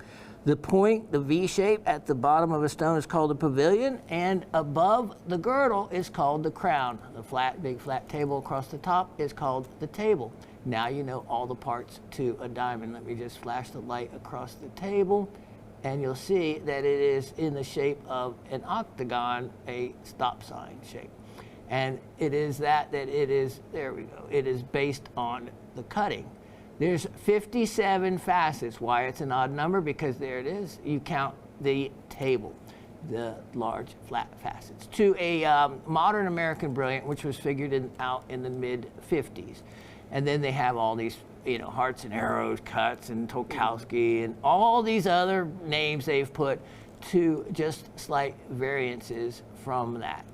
The point, the V shape at the bottom of a stone is called the pavilion, and above the girdle is called the crown. The big flat table across the top is called the table. Now you know all the parts to a diamond. Let me just flash the light across the table, and you'll see that it is in the shape of an octagon, a stop sign shape. And it is that it is, there we go, it is based on the cutting. There's 57 facets. Why it's an odd number? Because there it is. You count the table, the large flat facets, to a modern American brilliant, which was figured out in the mid-50s. And then they have all these, hearts and arrows cuts and Tolkowski and all these other names they've put to just slight variances from that.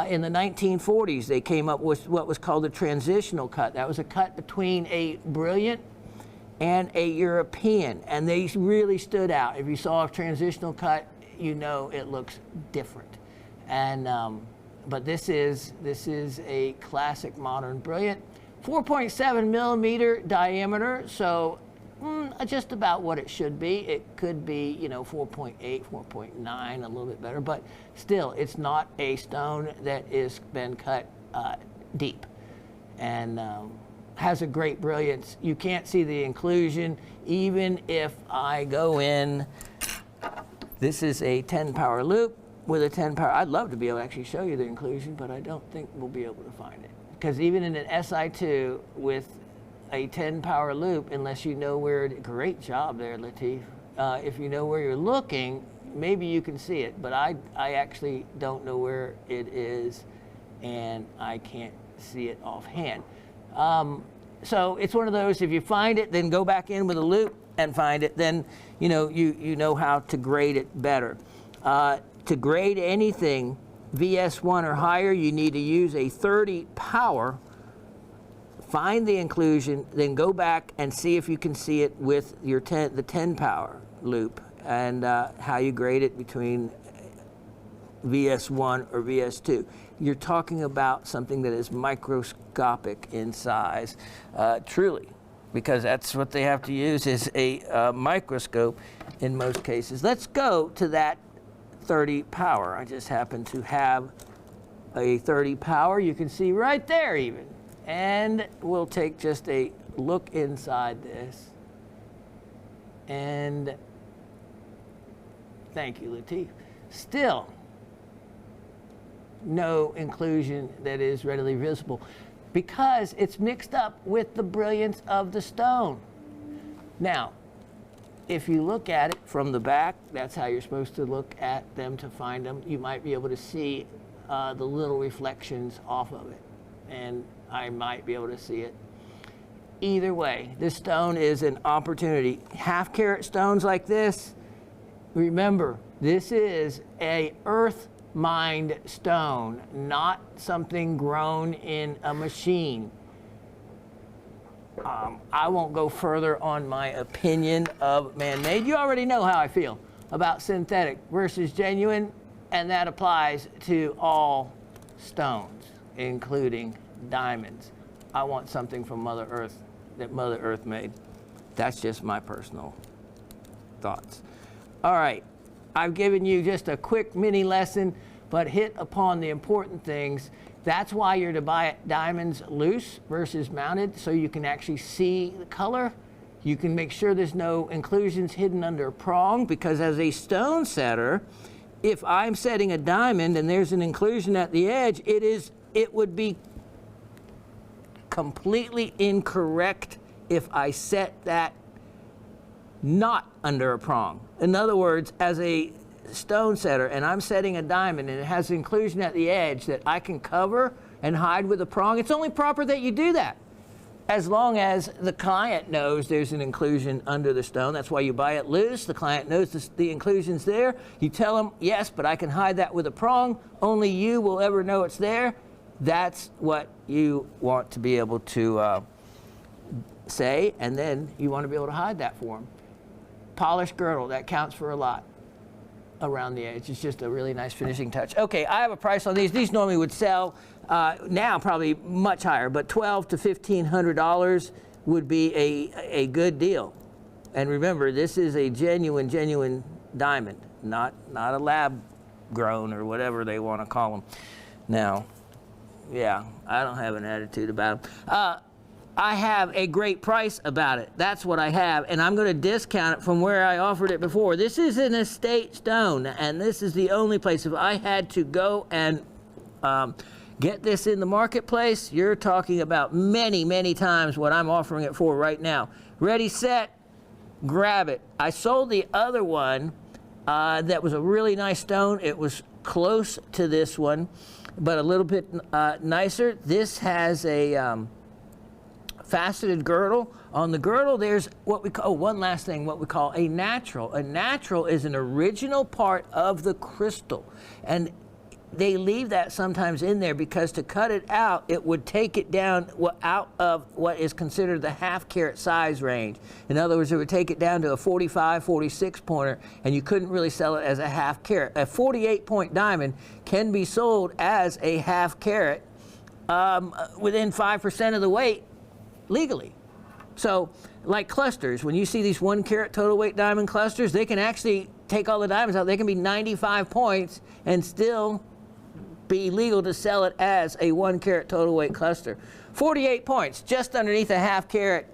In the 1940s, they came up with what was called a transitional cut. That was a cut between a brilliant and a European, and they really stood out. If you saw a transitional cut, you know it looks different. And but this is a classic modern brilliant, 4.7 millimeter diameter, so just about what it should be. It could be, 4.8, 4.9, a little bit better, but still, it's not a stone that has been cut deep, and has a great brilliance. You can't see the inclusion, even if I go in. This is a 10 power loop with a 10 power. I'd love to be able to actually show you the inclusion, but I don't think we'll be able to find it. Because even in an SI2 with a 10 power loop, unless you know where great job there, Latif. If you know where you're looking, maybe you can see it, but I actually don't know where it is, and I can't see it offhand. So it's one of those, if you find it, then go back in with a loop and find it, then you know how to grade it better. To grade anything VS1 or higher, you need to use a 30 power. Find the inclusion, then go back and see if you can see it with your the 10 power loop, and how you grade it between VS1 or VS2. You're talking about something that is microscopic in size, truly, because that's what they have to use is a microscope in most cases. Let's go to that 30 power. I just happen to have a 30 power. You can see right there even. And we'll take just a look inside this. And thank you, Latif. Still, no inclusion that is readily visible because it's mixed up with the brilliance of the stone. Now, if you look at it from the back, that's how you're supposed to look at them to find them. You might be able to see the little reflections off of it. And I might be able to see it. Either way, this stone is an opportunity. Half carat stones like this, remember, this is a earth mined stone, not something grown in a machine. I won't go further on my opinion of man-made. You already know how I feel about synthetic versus genuine, and that applies to all stones, including diamonds. I want something from Mother Earth that Mother Earth made. That's just my personal thoughts. All right, I've given you just a quick mini lesson, but hit upon the important things. That's why you're to buy diamonds loose versus mounted, so you can actually see the color. You can make sure there's no inclusions hidden under a prong, because as a stone setter, if I'm setting a diamond and there's an inclusion at the edge, it would be completely incorrect if I set that not under a prong. In other words, as a stone setter and I'm setting a diamond and it has an inclusion at the edge that I can cover and hide with a prong, it's only proper that you do that, as long as the client knows there's an inclusion under the stone. That's why you buy it loose. The client knows the inclusion's there. You tell them, yes, but I can hide that with a prong. Only you will ever know it's there. That's what you want to be able to say, and then you want to be able to hide that for them. Polished girdle, that counts for a lot around the edge. It's just a really nice finishing touch. Okay, I have a price on these. These normally would sell now probably much higher, but $1,200 to $1,500 would be a good deal. And remember, this is a genuine diamond, not a lab grown or whatever they want to call them. Now, yeah, I don't have an attitude about them. I have a great price about it. That's what I have, and I'm going to discount it from where I offered it before. This is an estate stone, and this is the only place. If I had to go and get this in the marketplace, you're talking about many times what I'm offering it for right now. Ready, set, grab it. I sold the other one that was a really nice stone. It was close to this one, but a little bit nicer. This has a faceted girdle. On the girdle, there's what we call, one last thing, what we call a natural. A natural is an original part of the crystal. And they leave that sometimes in there because to cut it out, it would take it down out of what is considered the half-carat size range. In other words, it would take it down to a 45, 46 pointer, and you couldn't really sell it as a half-carat. A 48-point diamond can be sold as a half-carat within 5% of the weight legally. So, like clusters, when you see these 1 carat total weight diamond clusters, they can actually take all the diamonds out. They can be 95 points and still be legal to sell it as a 1 carat total weight cluster. 48 points, just underneath a half carat,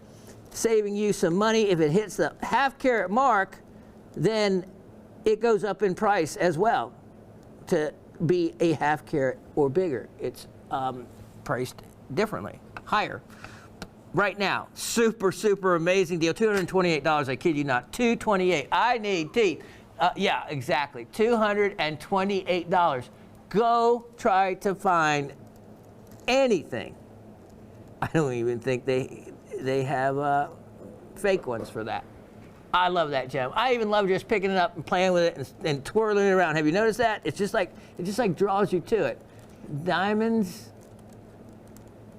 saving you some money. If it hits the half carat mark, then it goes up in price as well to be a half carat or bigger. It's priced differently, higher. Right now, super amazing deal. $228, I kid you not. $228. I need teeth. Yeah, exactly. $228. Go try to find anything. I don't even think they have fake ones for that. I love that gem. I even love just picking it up and playing with it and twirling it around. Have you noticed that? It just like draws you to it. Diamonds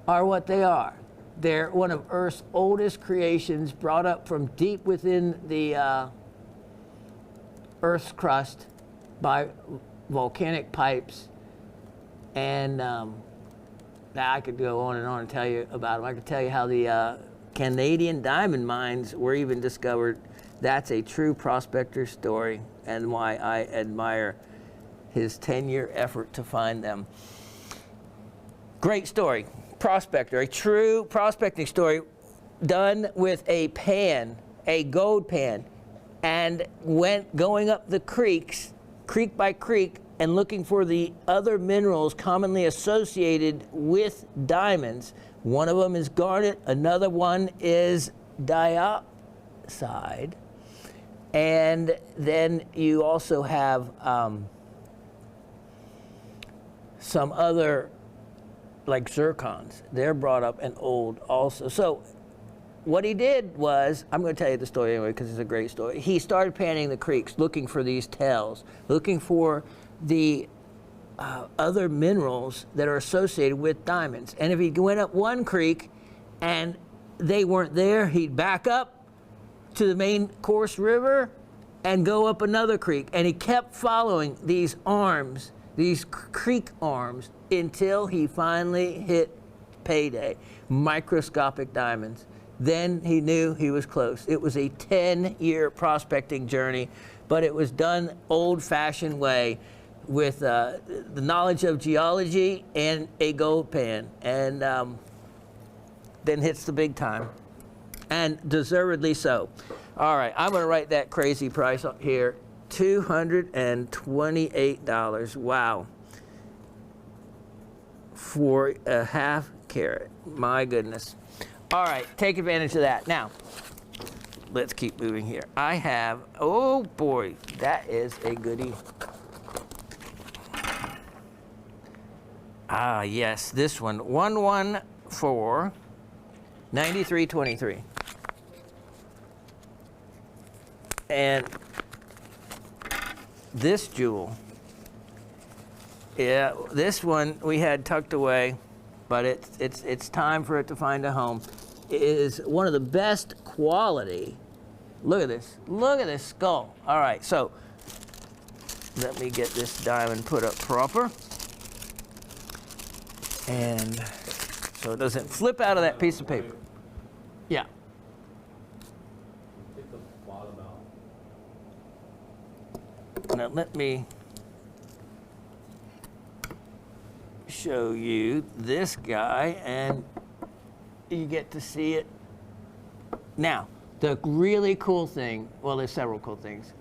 are what they are. They're one of Earth's oldest creations, brought up from deep within the Earth's crust by volcanic pipes. And now I could go on and tell you about them. I could tell you how the Canadian diamond mines were even discovered. That's a true prospector story, and why I admire his 10-year effort to find them. Great story. Prospector, a true prospecting story done with a pan, a gold pan, and went going up the creeks, creek by creek, and looking for the other minerals commonly associated with diamonds. One of them is garnet, another one is diopside, and then you also have some other, like zircons. They're brought up and old also. So what he did was, I'm going to tell you the story anyway because it's a great story. He started panning the creeks looking for these tells, looking for the other minerals that are associated with diamonds. And if he went up one creek and they weren't there, he'd back up to the main course river and go up another creek. And he kept following these arms, these creek arms, until he finally hit payday. Microscopic diamonds. Then he knew he was close. It was a 10-year prospecting journey, but it was done old-fashioned way with the knowledge of geology and a gold pan, and then hits the big time, and deservedly so. All right, I'm going to write that crazy price up here, $228. Wow. For a half carat. My goodness. All right, take advantage of that. Now, let's keep moving here. I have, oh boy, that is a goodie. Ah, yes, this one, 114 9323. And this jewel, yeah, this one we had tucked away, but it's time for it to find a home. It is one of the best quality. Look at this skull. All right, so let me get this diamond put up proper. And so it doesn't flip out of that piece of paper. Yeah. Take the bottom out. Now let me show you this guy, and you get to see it. Now, the really cool thing, well, there's several cool things.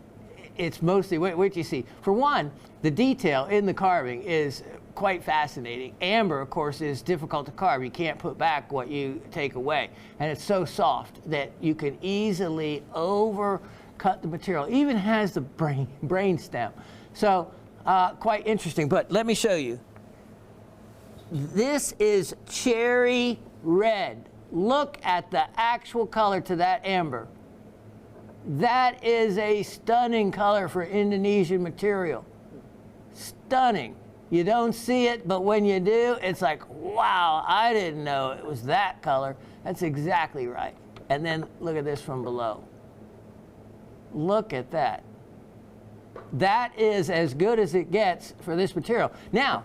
It's mostly, what you see. For one, the detail in the carving is quite fascinating. Amber, of course, is difficult to carve. You can't put back what you take away. And it's so soft that you can easily overcut the material. It even has the brain stem. So quite interesting. But let me show you. This is cherry red. Look at the actual color to that amber. That is a stunning color for Indonesian material. Stunning. You don't see it, but when you do, it's like, wow, I didn't know it was that color. That's exactly right. And then look at this from below. Look at that. That is as good as it gets for this material. Now,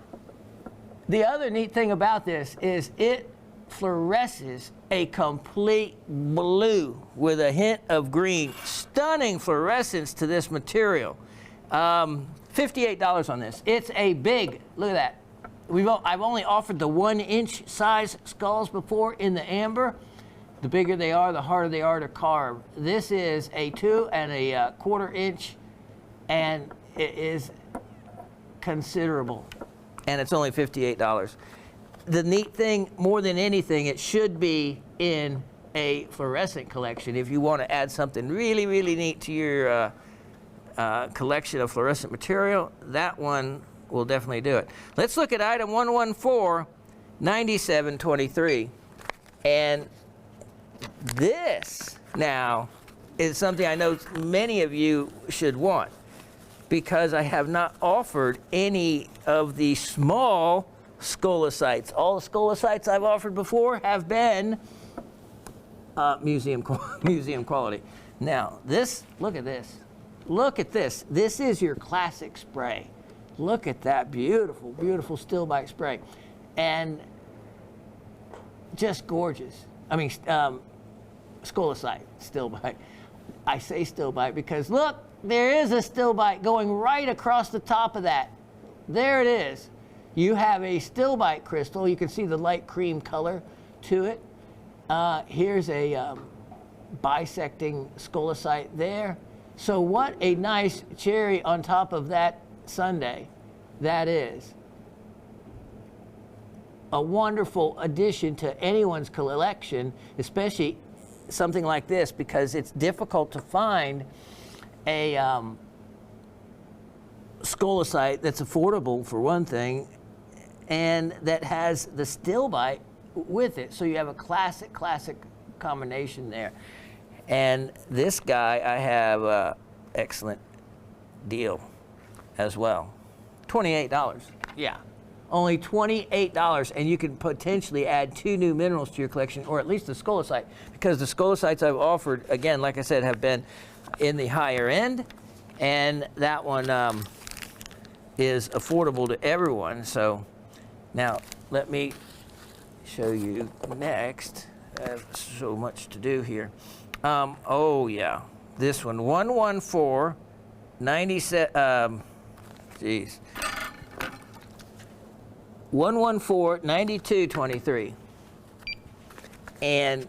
the other neat thing about this is it fluoresces a complete blue with a hint of green. Stunning fluorescence to this material. $58 on this. It's a big, look at that. I've only offered the 1-inch size skulls before in the amber. The bigger they are, the harder they are to carve. This is a 2 1/4 inch, and it is considerable. And it's only $58. The neat thing, more than anything, it should be in a fluorescent collection. If you want to add something really, really neat to your collection of fluorescent material, that one will definitely do it. Let's look at item 114, 9723. And this now is something I know many of you should want, because I have not offered any of the small scolicites. All the scolicites I've offered before have been museum quality. Now, this, look at this. Look at this. This is your classic spray. Look at that beautiful, beautiful still bite spray. And just gorgeous. I mean, scolicite, still bite. I say still bite because look, there is a still bite going right across the top of that. There it is. You have a still bite crystal. You can see the light cream color to it. Here's a bisecting scolicite there. So what a nice cherry on top of that sundae that is. A wonderful addition to anyone's collection, especially something like this, because it's difficult to find a scolicite that's affordable, for one thing, and that has the still bite with it. So you have a classic combination there. And this guy, I have an excellent deal as well. $28. Yeah. Only $28, and you can potentially add 2 new minerals to your collection, or at least the scolicite, because the scolicites I've offered, again, like I said, have been in the higher end, and that one is affordable to everyone. So now let me show you next. I have so much to do here. Oh yeah, this one, 114, 97, geez. 114, 92, 23. And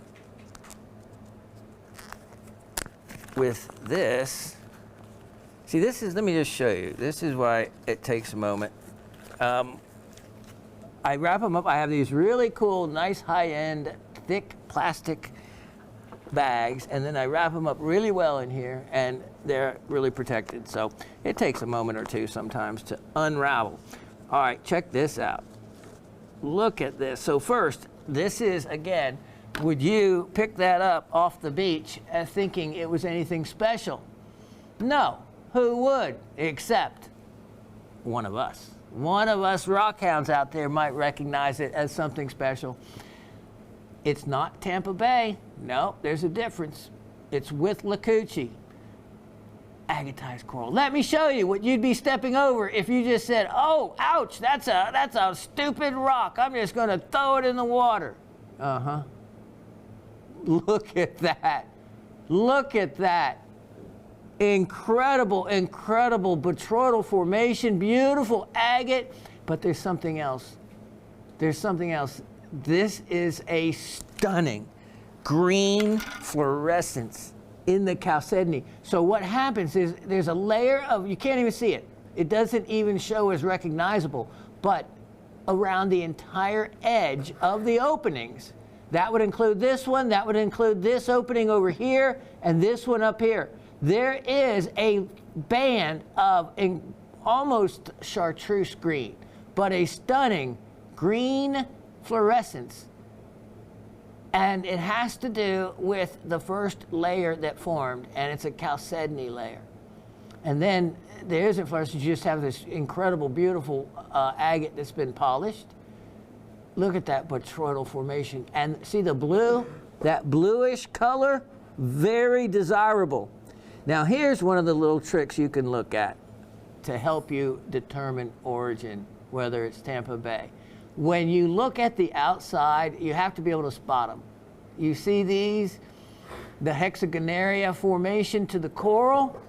with this, see, this is, let me just show you. This is why it takes a moment. I wrap them up. I have these really cool, nice high-end, thick plastic bags, and then I wrap them up really well in here, and they're really protected. So it takes a moment or two sometimes to unravel. All right, check this out. Look at this. So first, this is, again, would you pick that up off the beach thinking it was anything special? No. Who would? Except one of us. One of us rockhounds out there might recognize it as something special. It's not Tampa Bay. No, there's a difference. It's with Lacucci. Agatized coral. Let me show you what you'd be stepping over if you just said, oh, ouch, that's a stupid rock. I'm just going to throw it in the water. Uh-huh. Look at that. Look at that. Incredible, incredible botryoidal formation, beautiful agate, but there's something else. There's something else. This is a stunning green fluorescence in the chalcedony. So what happens is there's a layer of, you can't even see it. It doesn't even show as recognizable, but around the entire edge of the openings, that would include this one, that would include this opening over here, and this one up here. There is a band of almost chartreuse green, but a stunning green fluorescence. And it has to do with the first layer that formed, and it's a chalcedony layer. And then there isn't fluorescence, you just have this incredible, beautiful agate that's been polished. Look at that botryoidal formation. And see the blue, that bluish color, very desirable. Now here's one of the little tricks you can look at to help you determine origin, whether it's Tampa Bay. When you look at the outside, you have to be able to spot them. You see these, the hexagonaria formation to the coral,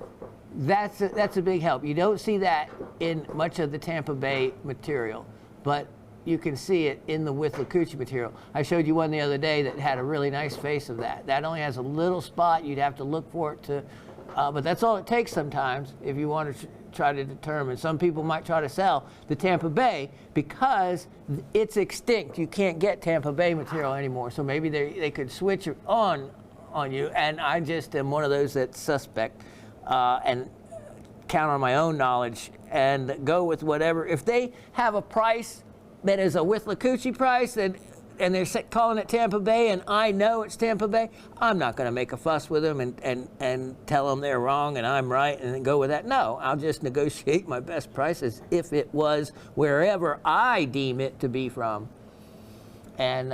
that's a big help. You don't see that in much of the Tampa Bay material, but you can see it in the with Lacucci material. I showed you one the other day that had a really nice face of that. That only has a little spot. You'd have to look for it to, but that's all it takes sometimes if you want to try to determine. Some people might try to sell the Tampa Bay because it's extinct. You can't get Tampa Bay material anymore. So maybe they could switch it on you. And I just am one of those that's suspect and count on my own knowledge and go with whatever. If they have a price that is a with Lacucci price and they're calling it Tampa Bay and I know it's Tampa Bay, I'm not going to make a fuss with them and tell them they're wrong and I'm right and then go with that. No, I'll just negotiate my best prices if it was wherever I deem it to be from and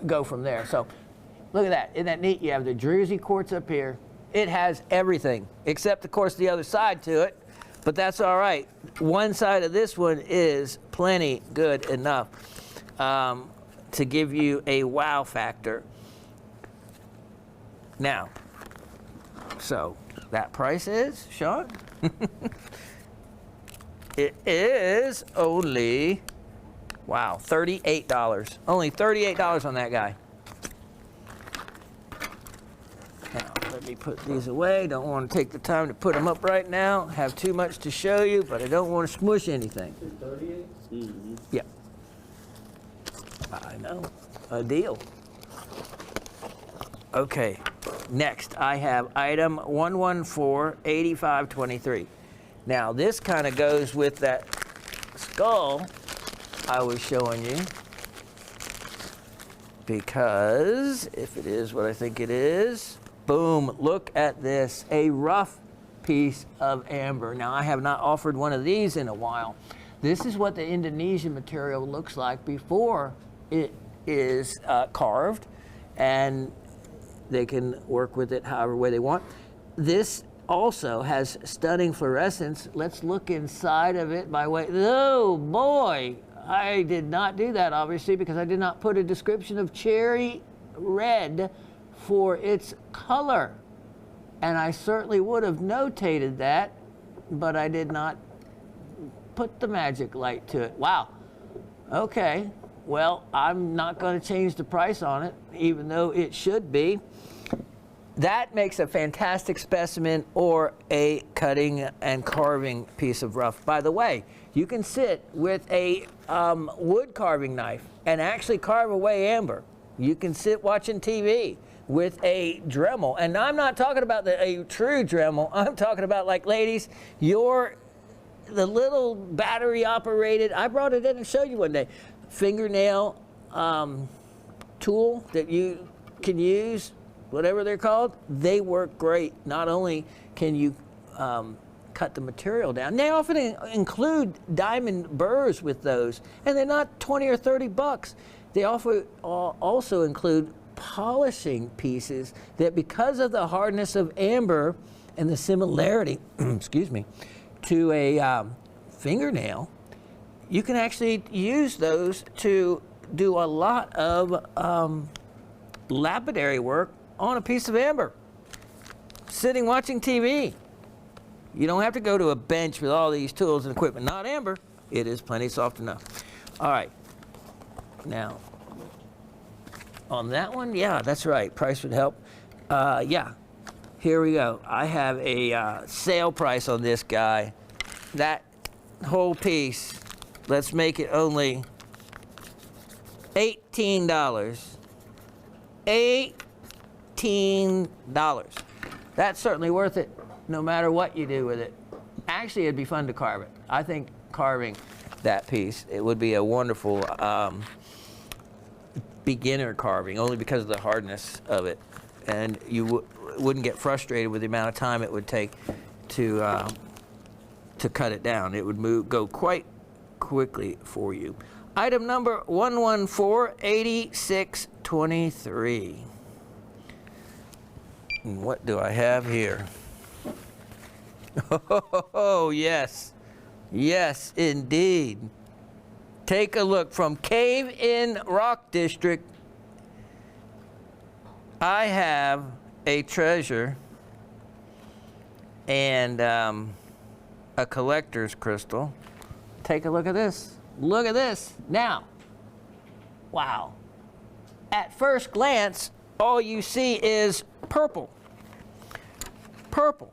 go from there. So look at that. Isn't that neat? You have the Druzy quartz up here. It has everything except, of course, the other side to it, but that's all right. One side of this one is plenty good enough to give you a wow factor. Now, so that price is, Shawn? It is only, wow, $38. Only $38 on that guy. Now, let me put these away. Don't want to take the time to put them up right now. Have too much to show you, but I don't want to smush anything. 38? Mm-hmm. Yeah. I know. A deal. Okay. Next, I have item 114-8523. Now, this kind of goes with that skull I was showing you. Because if it is what I think it is, boom, look at this, a rough piece of amber. Now, I have not offered one of these in a while. This is what the Indonesian material looks like before it is carved, and they can work with it however way they want. This also has stunning fluorescence. Let's look inside of it by way, oh boy, I did not do that, obviously, because I did not put a description of cherry red for its color. And I certainly would have notated that, but I did not put the magic light to it. Wow. Okay. Well, I'm not going to change the price on it, even though it should be. That makes a fantastic specimen or a cutting and carving piece of rough. By the way, you can sit with a wood carving knife and actually carve away amber. You can sit watching TV with a Dremel. And I'm not talking about a true Dremel. I'm talking about, like, ladies, the little battery operated, I brought it in and showed you one day, fingernail tool that you can use, whatever they're called. They work great. Not only can you cut the material down, they often include diamond burrs with those, and they're not 20 or 30 bucks. They also include polishing pieces that, because of the hardness of amber and the similarity, excuse me, to a fingernail, you can actually use those to do a lot of lapidary work on a piece of amber, sitting watching TV. You don't have to go to a bench with all these tools and equipment. Not amber. It is plenty soft enough. All right. Now, on that one, yeah, that's right. Price would help. Yeah. Here we go. I have a sale price on this guy. That whole piece, let's make it only $18. $18. That's certainly worth it, no matter what you do with it. Actually, it'd be fun to carve it. I think carving that piece, it would be a wonderful beginner carving, only because of the hardness of it. And you wouldn't get frustrated with the amount of time it would take to cut it down. It would go quite quickly for you. Item number 1148623. And what do I have here? Oh, yes. Yes, indeed. Take a look from Cave in Rock District. I have a treasure and a collector's crystal. Take a look at this. Look at this. Now, wow. At first glance, all you see is purple. Purple.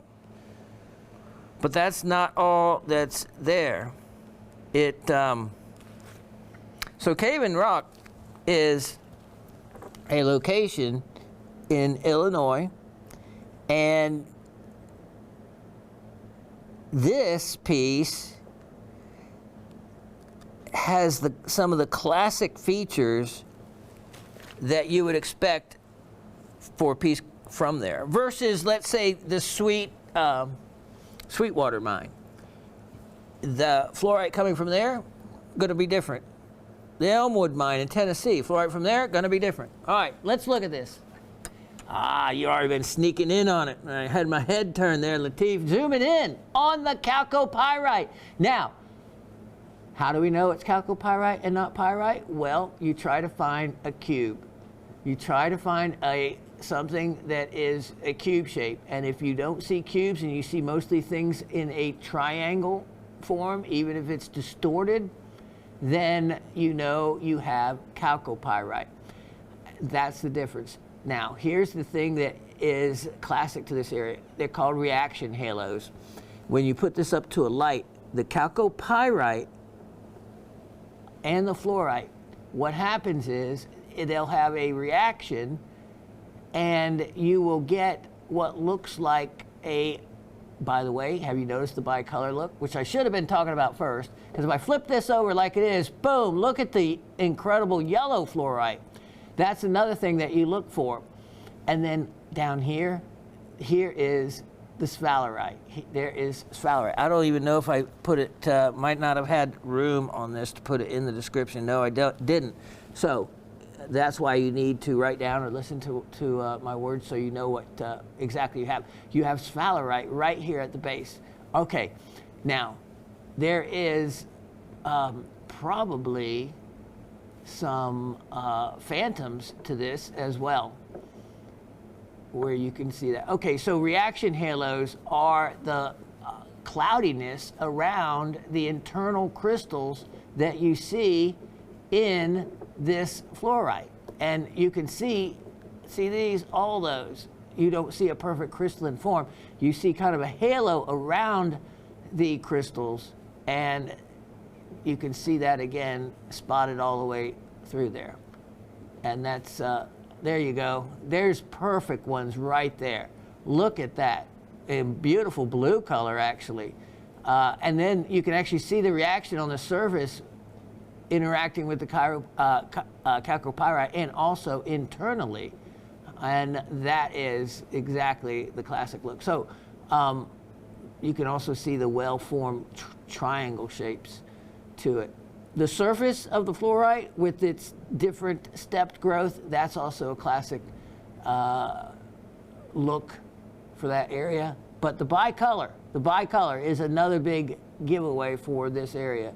But that's not all that's there. So Cave in Rock is a location in Illinois, and this piece has some of the classic features that you would expect for a piece from there, versus, let's say, the Sweetwater mine. The fluorite coming from there, going to be different. The Elmwood mine in Tennessee, fluorite from there, going to be different. All right, let's look at this. You already been sneaking in on it. I had my head turned there, Latif. Zooming in on the chalcopyrite. Now, how do we know it's chalcopyrite and not pyrite? Well, you try to find a cube. You try to find something that is a cube shape. And if you don't see cubes and you see mostly things in a triangle form, even if it's distorted, then you know you have chalcopyrite. That's the difference. Now, here's the thing that is classic to this area. They're called reaction halos. When you put this up to a light, the chalcopyrite and the fluorite, what happens is they'll have a reaction, and you will get what looks like by the way, have you noticed the bicolor look? Which I should have been talking about first, because if I flip this over like it is, boom, look at the incredible yellow fluorite. That's another thing that you look for. And then down here is the sphalerite. There is sphalerite. I don't even know if I put it, might not have had room on this to put it in the description. No, I didn't. So that's why you need to write down or listen to my words so you know what exactly you have. You have sphalerite right here at the base. Okay, now there is probably some phantoms to this as well, where you can see that. Okay, so reaction halos are the cloudiness around the internal crystals that you see in this fluorite. And you can see these, all those. You don't see a perfect crystalline form. You see kind of a halo around the crystals, and you can see that again spotted all the way through there. And that's, there you go. There's perfect ones right there. Look at that. A beautiful blue color, actually. And then you can actually see the reaction on the surface interacting with the chalcopyrite and also internally. And that is exactly the classic look. So you can also see the well-formed triangle shapes to it. The surface of the fluorite with its different stepped growth, that's also a classic look for that area. But the bicolor is another big giveaway for this area,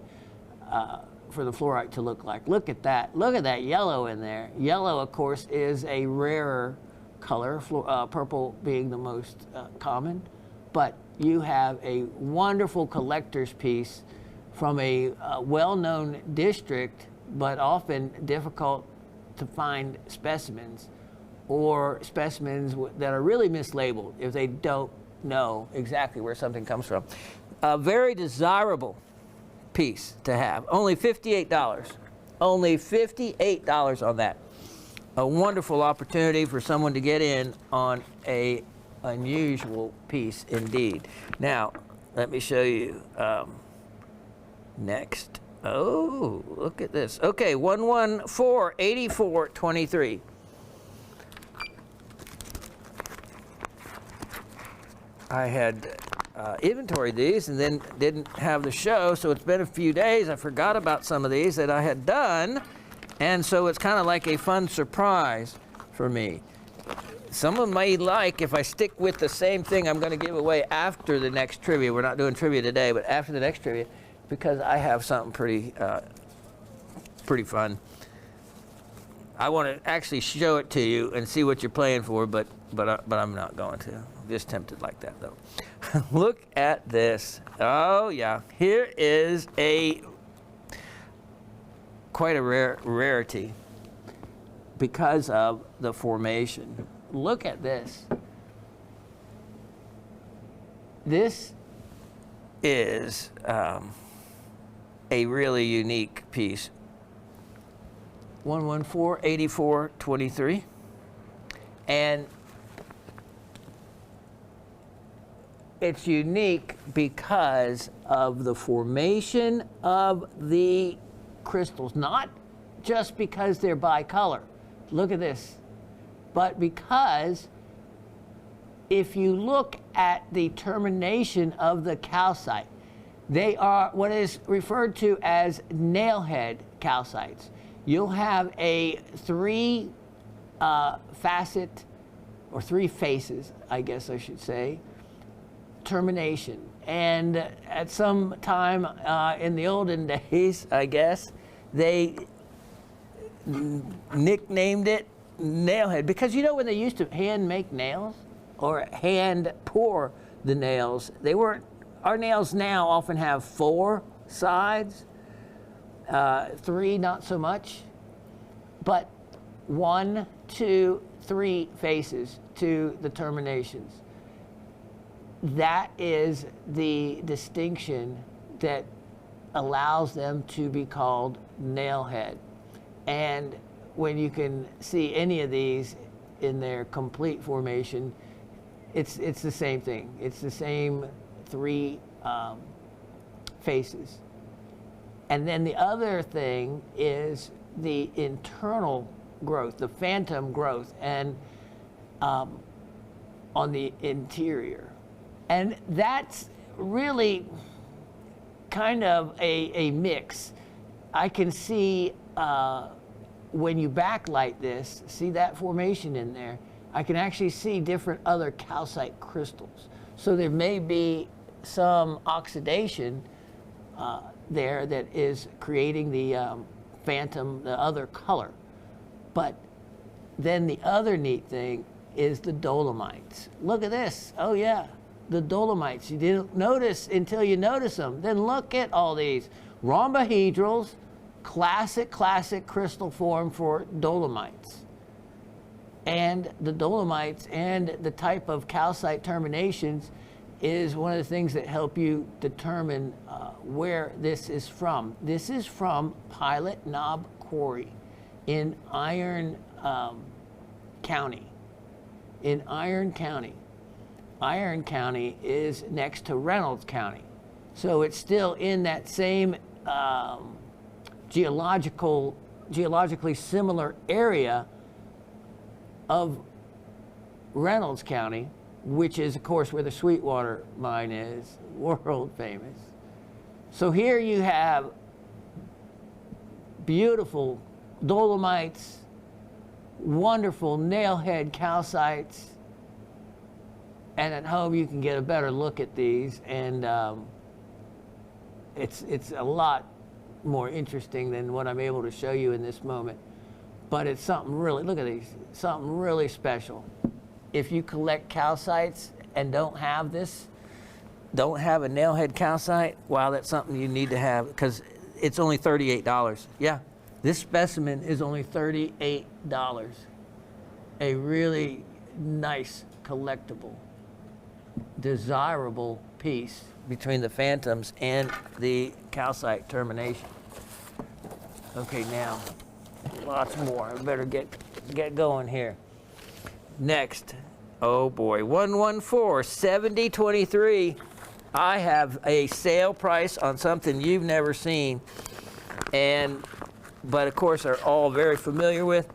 for the fluorite to look like. Look at that yellow in there. Yellow, of course, is a rarer color, purple being the most common. But you have a wonderful collector's piece from a well-known district, but often difficult to find specimens, or specimens that are really mislabeled if they don't know exactly where something comes from. A very desirable piece to have. Only $58. Only $58 on that. A wonderful opportunity for someone to get in on a unusual piece indeed. Now, let me show you next. Oh, look at this. Okay, 1148423. I had inventoried these and then didn't have the show, so it's been a few days. I forgot about some of these that I had done, and so it's kind of like a fun surprise for me. Someone may like if I stick with the same thing I'm going to give away after the next trivia. We're not doing trivia today, but after the next trivia, because I have something pretty fun. I want to actually show it to you and see what you're playing for, but I'm not going to. I'm just tempted like that, though. Look at this. Oh, yeah. Here is quite a rarity because of the formation. Look at this. This is a really unique piece. 1148423, and it's unique because of the formation of the crystals, not just because they're bicolor. Look at this, but because if you look at the termination of the calcite, they are what is referred to as nailhead calcites. You'll have a three facet, or three faces, I guess I should say, termination. And at some time in the olden days, I guess, they nicknamed it nailhead. Because you know when they used to hand make nails or hand pour the nails, they weren't, our nails now often have 4 sides. 3, not so much, but 1, 2, 3 faces to the terminations. That is the distinction that allows them to be called nailhead. And when you can see any of these in their complete formation, it's the same thing. It's the same 3 faces. And then the other thing is the internal growth, the phantom growth, and on the interior. And that's really kind of a mix. I can see when you backlight this, see that formation in there, I can actually see different other calcite crystals. So there may be some oxidation there that is creating the phantom, the other color. But then the other neat thing is the dolomites. Look at this. Oh yeah, the dolomites. You didn't notice until you notice them. Then look at all these rhombohedrals, classic crystal form for dolomites. And the dolomites and the type of calcite terminations is one of the things that help you determine where this is from. This is from Pilot Knob Quarry in Iron County. In Iron County. Iron County is next to Reynolds County. So it's still in that same geologically similar area of Reynolds County, which is, of course, where the Sweetwater mine is, world famous. So here you have beautiful dolomites, wonderful nailhead calcites, and at home you can get a better look at these, and it's a lot more interesting than what I'm able to show you in this moment. But it's something really, look at these, something really special. If you collect calcites and don't have this, don't have a nailhead calcite, wow, that's something you need to have, because it's only $38. Yeah, this specimen is only $38. A really nice, collectible, desirable piece between the phantoms and the calcite termination. Okay, now, lots more. I better get going here. Next, oh boy, 114-7023. I have a sale price on something you've never seen, but of course are all very familiar with.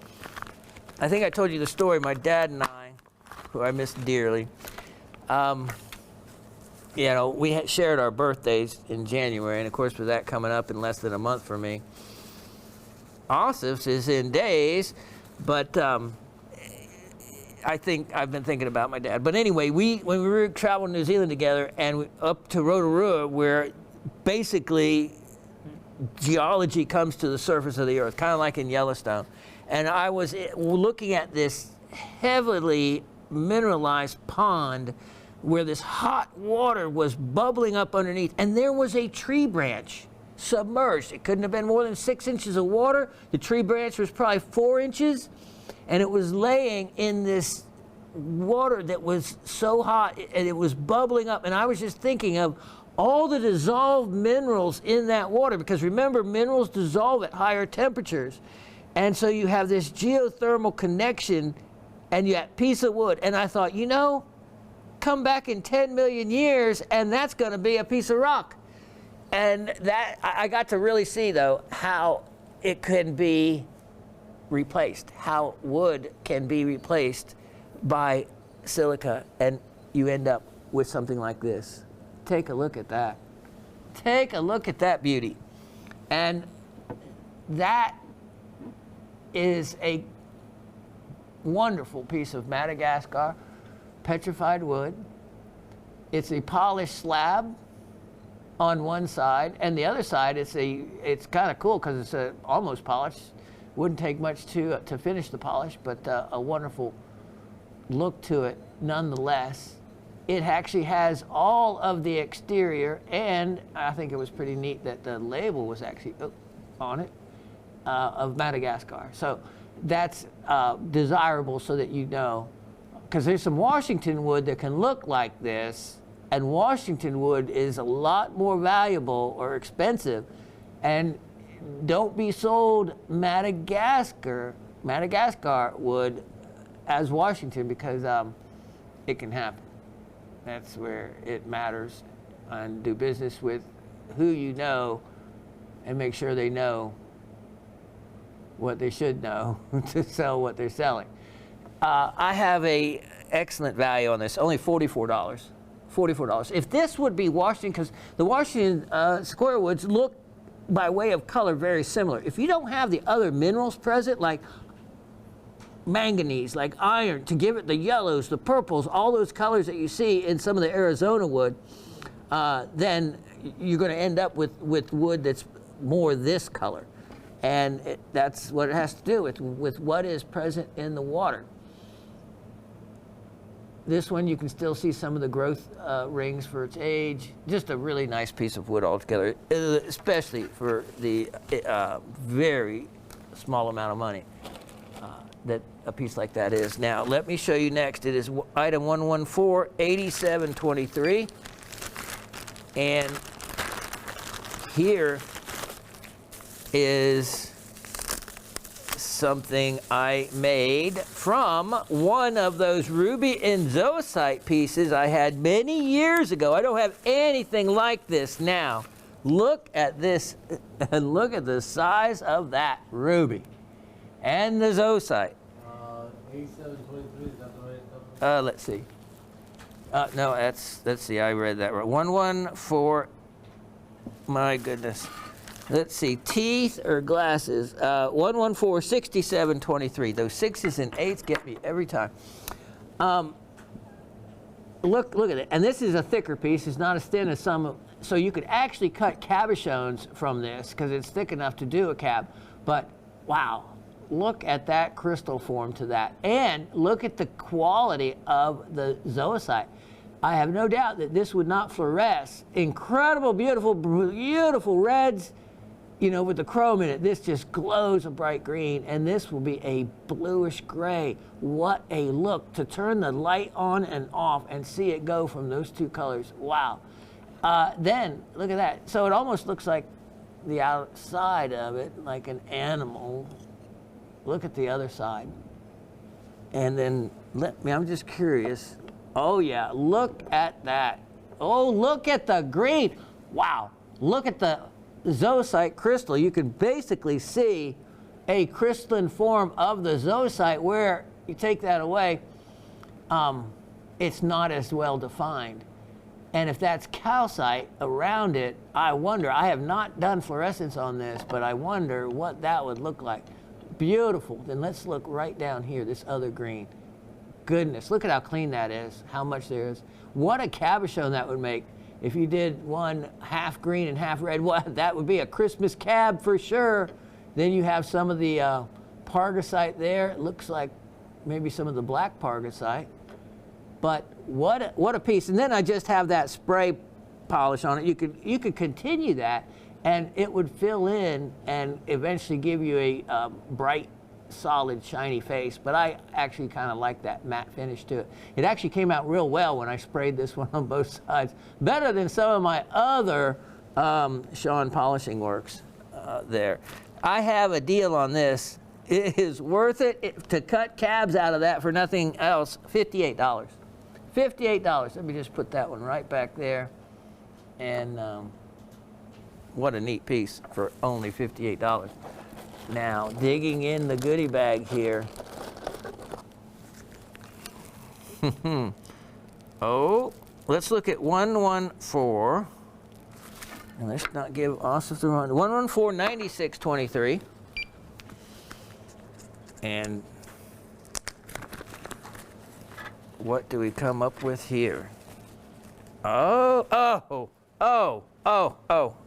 I think I told you the story. My dad and I, who I miss dearly, we had shared our birthdays in January, and of course with that coming up in less than a month for me, Osif's is in days, but I think I've been thinking about my dad. But anyway, when we were traveling New Zealand together and up to Rotorua, where basically geology comes to the surface of the earth, kind of like in Yellowstone. And I was looking at this heavily mineralized pond where this hot water was bubbling up underneath, and there was a tree branch submerged. It couldn't have been more than 6 inches of water. The tree branch was probably 4 inches. And it was laying in this water that was so hot, and it was bubbling up. And I was just thinking of all the dissolved minerals in that water, because remember, minerals dissolve at higher temperatures. And so you have this geothermal connection, and you have piece of wood. And I thought, come back in 10 million years, and that's going to be a piece of rock. And that I got to really see, though, how it can be replaced, how wood can be replaced by silica, and you end up with something like this. Take a look at that. Take a look at that beauty. And that is a wonderful piece of Madagascar petrified wood. It's a polished slab on one side, and the other side it's kind of cool because it's almost polished. Wouldn't take much to finish the polish, but a wonderful look to it nonetheless. It actually has all of the exterior, and I think it was pretty neat that the label was actually on it of Madagascar. So that's desirable, so that you know, because there's some Washington wood that can look like this, and Washington wood is a lot more valuable or expensive, and don't be sold Madagascar wood as Washington, because it can happen. That's where it matters. And do business with who you know, and make sure they know what they should know to sell what they're selling. I have a excellent value on this, only $44. $44. If this would be Washington, because the Washington square woods look by way of color very similar. If you don't have the other minerals present, like manganese, like iron, to give it the yellows, the purples, all those colors that you see in some of the Arizona wood, then you're going to end up with wood that's more this color. And that's what it has to do with what is present in the water. This one, you can still see some of the growth rings for its age. Just a really nice piece of wood altogether, especially for the very small amount of money that a piece like that is. Now, let me show you next. It is item 114-8723. And here is something I made from one of those ruby and zoisite pieces I had many years ago. I don't have anything like this now. Look at this, and look at the size of that ruby and the zoisite. 8723, is that the right number? Let's see. No, let's see, I read that right. 114, my goodness. Let's see, teeth or glasses, 114-6723. Those 6s and 8s get me every time. Look at it. And this is a thicker piece. It's not as thin as some. So you could actually cut cabochons from this because it's thick enough to do a cab. But wow, look at that crystal form to that. And look at the quality of the zoisite. I have no doubt that this would not fluoresce. Incredible, beautiful, beautiful reds. You know, with the chrome in it, this just glows a bright green, and this will be a bluish gray. What a look to turn the light on and off and see it go from those two colors. Wow. Then, look at that. So it almost looks like the outside of it, like an animal. Look at the other side. And then, I'm just curious. Oh yeah, look at that. Oh, look at the green. Wow, look at the zoisite crystal. You can basically see a crystalline form of the zoisite. Where you take that away, it's not as well defined. And if that's calcite around it, I wonder, I have not done fluorescence on this, but I wonder what that would look like. Beautiful. Then let's look right down here, this other green. Goodness, look at how clean that is, how much there is. What a cabochon that would make. If you did one half green and half red, well, that would be a Christmas cab for sure. Then you have some of the pargasite there. It looks like maybe some of the black pargasite. But what a piece. And then I just have that spray polish on it. You could continue that, and it would fill in and eventually give you a bright, solid, shiny face. But I actually kind of like that matte finish to it. It actually came out real well when I sprayed this one on both sides. Better than some of my other Shawn polishing works there. I have a deal on this. It is worth it to cut cabs out of that for nothing else. $58. $58. Let me just put that one right back there. And what a neat piece for only $58. Now, digging in the goodie bag here. Oh, let's look at 114. And let's not give Austin the wrong. 114-9623. And what do we come up with here? Oh.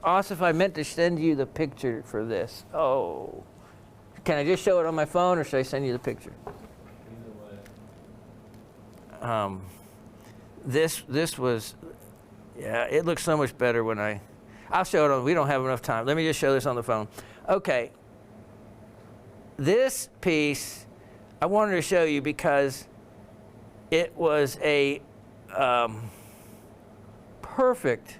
Austin, I meant to send you the picture for this. Oh. Can I just show it on my phone, or should I send you the picture? Either way. This was, yeah, it looks so much better when I'll show it on, we don't have enough time. Let me just show this on the phone. Okay. This piece, I wanted to show you because it was a perfect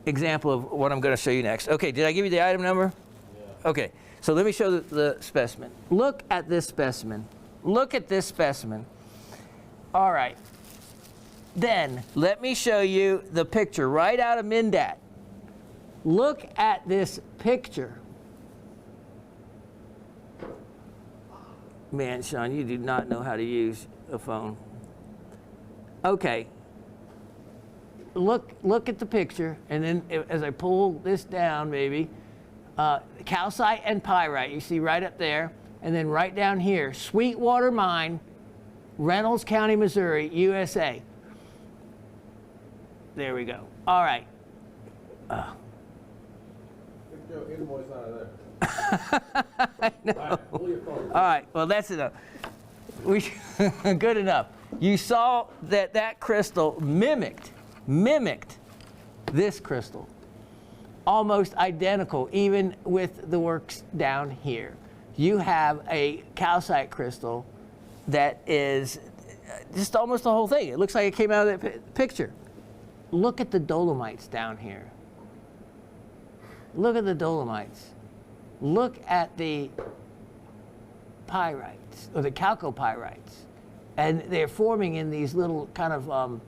example of what I'm going to show you next. Okay, did I give you the item number? Yeah. Okay, so let me show the specimen. Look at this specimen. Look at this specimen. All right. Then let me show you the picture right out of Mindat. Look at this picture. Man, Shawn, you do not know how to use a phone. Okay. Look at the picture, and then as I pull this down, maybe, calcite and pyrite, you see right up there, and then right down here, Sweetwater Mine, Reynolds County, Missouri, USA. There we go. All right. Get your invoice out of there. I know. All right, pull your phone. All right, well, that's enough. Good enough. You saw that crystal mimicked this crystal. Almost identical, even with the works down here. You have a calcite crystal that is just almost the whole thing. It looks like it came out of that picture. Look at the dolomites down here. Look at the dolomites. Look at the pyrites, or the chalcopyrites. And they're forming in these little kind of,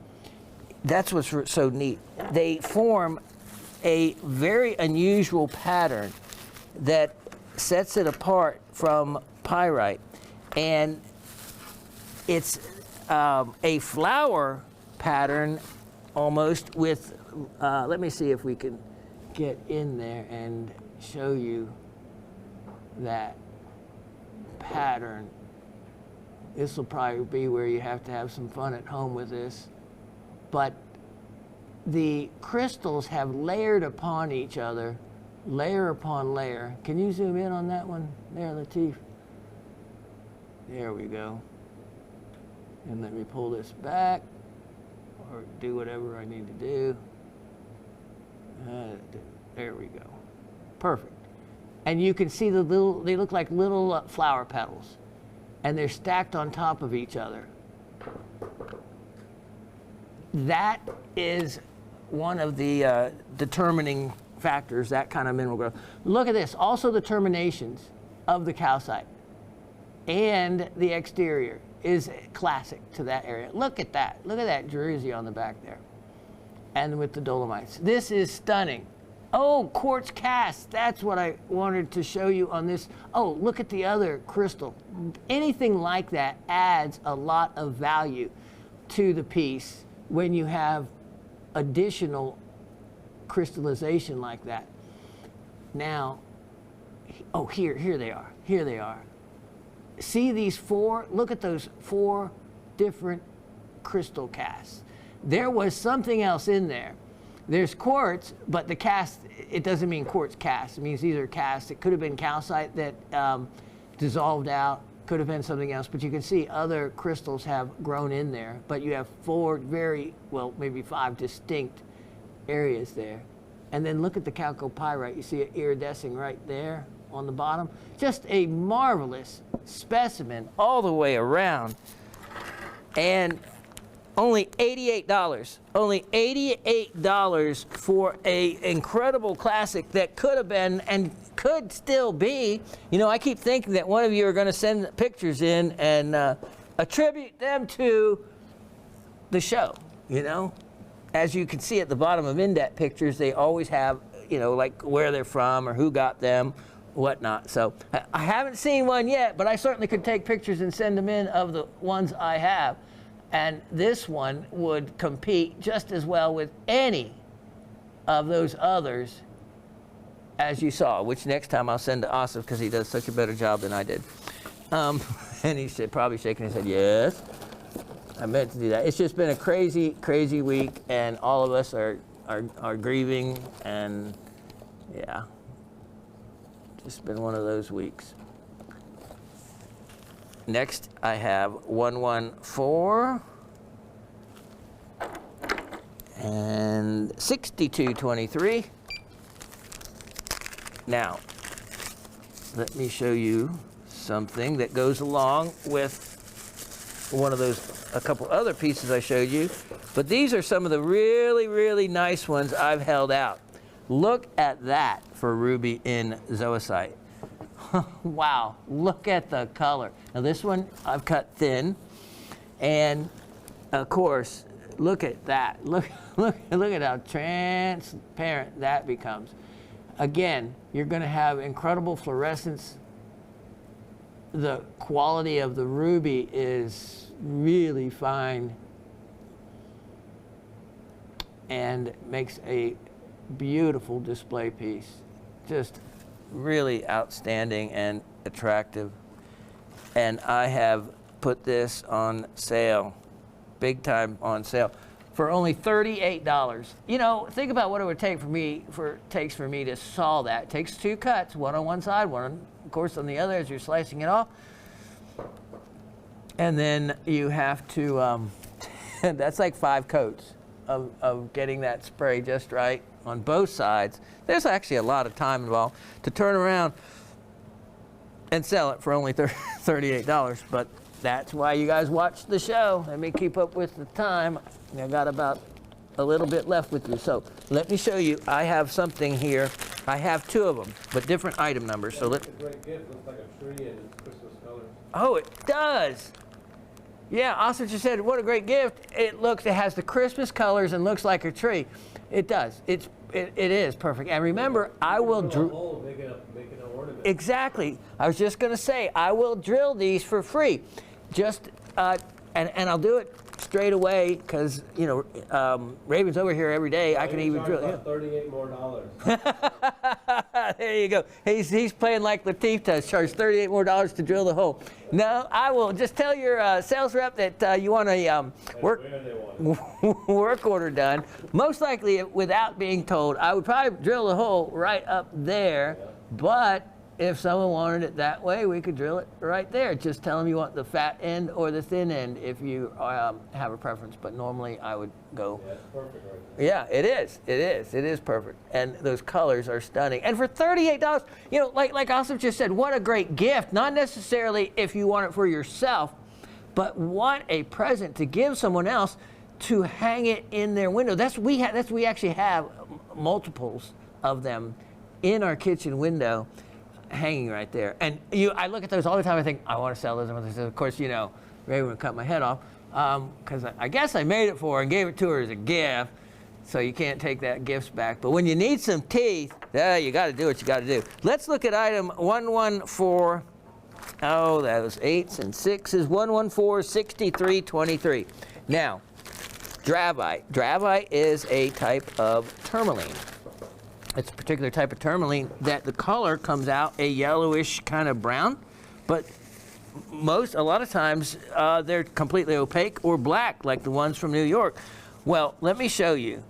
that's what's so neat. They form a very unusual pattern that sets it apart from pyrite. And it's a flower pattern almost with, let me see if we can get in there and show you that pattern. This will probably be where you have to have some fun at home with this. But the crystals have layered upon each other, layer upon layer. Can you zoom in on that one there, Latif? There we go. And let me pull this back, or do whatever I need to do. There we go. Perfect. And you can see the little, they look like little flower petals. And they're stacked on top of each other. That is one of the determining factors, that kind of mineral growth. Look at this, also the terminations of the calcite and the exterior is classic to that area. Look at that jersey on the back there. And with the dolomites. This is stunning. Oh, quartz cast, that's what I wanted to show you on this. Oh, look at the other crystal. Anything like that adds a lot of value to the piece when you have additional crystallization like that. Now, oh, here they are. See these four? Look at those 4 different crystal casts. There was something else in there. There's quartz, but the cast, it doesn't mean quartz cast. It means these are casts. It could have been calcite that dissolved out, could have been something else, but you can see other crystals have grown in there, but you have 4 very, well, maybe 5 distinct areas there. And then look at the chalcopyrite. You see it iridescing right there on the bottom. Just a marvelous specimen all the way around. And only $88. Only $88 for a incredible classic that could have been and could still be. You know, I keep thinking that one of you are going to send pictures in and attribute them to the show, you know. As you can see at the bottom of Indet pictures, they always have, you know, like where they're from or who got them, whatnot. So I haven't seen one yet, but I certainly could take pictures and send them in of the ones I have. And this one would compete just as well with any of those others as you saw, which next time I'll send to Asif because he does such a better job than I did. And he said, probably shaking his head, yes, I meant to do that. It's just been a crazy, crazy week, and all of us are grieving, and yeah, just been one of those weeks. Next, I have 114 and 6223. Now, let me show you something that goes along with one of those, a couple other pieces I showed you. But these are some of the really, really nice ones I've held out. Look at that for ruby in zoisite. Wow, look at the color. Now this one I've cut thin, and of course, look at that. Look at how transparent that becomes. Again, you're going to have incredible fluorescence. The quality of the ruby is really fine and makes a beautiful display piece. Just really outstanding and attractive. And I have put this on sale, big time on sale. for only $38. You know, think about what it would take takes for me to saw that. It takes 2 cuts, one on one side, one of course on the other as you're slicing it off. And then you have to, that's like 5 coats of getting that spray just right on both sides. There's actually a lot of time involved to turn around and sell it for only $38, but that's why you guys watch the show. Let me keep up with the time. I got about a little bit left with you. So let me show you. I have something here. I have 2 of them, but different item numbers. So It's a great gift. Looks like a tree and it's Christmas colors. Oh, it does. Yeah, Austin just said, what a great gift. It has the Christmas colors and looks like a tree. It does. It is perfect. And remember, I will drill. Make it an ornament. Exactly. I was just going to say, I will drill these for free. Just, and I'll do it straight away because, you know, Raven's over here every day. I can even drill. About $38 more. There you go. He's playing like Latif does. Charge $38 more to drill the hole. No, I will just tell your sales rep that you want a work order done. Most likely, without being told, I would probably drill the hole right up there. Yeah. But if someone wanted it that way, we could drill it right there. Just tell them you want the fat end or the thin end if you have a preference. But normally, I would go. Yeah, it's perfect right Yeah, it is. It is. It is perfect. And those colors are stunning. And for $38, you know, like Asif just said, what a great gift. Not necessarily if you want it for yourself, but what a present to give someone else to hang it in their window. We actually have multiples of them in our kitchen window hanging right there. And I look at those all the time. I think, I want to sell those. Of course, you know, Raven would cut my head off because I guess I made it for her and gave it to her as a gift. So you can't take that gifts back. But when you need some teeth, you got to do what you got to do. Let's look at item 114. Oh, that was 8s and 6s. 114, 6323. Now, dravite. Dravite is a type of tourmaline. It's a particular type of tourmaline that the color comes out a yellowish kind of brown, but a lot of times they're completely opaque or black, like the ones from New York. Well, let me show you.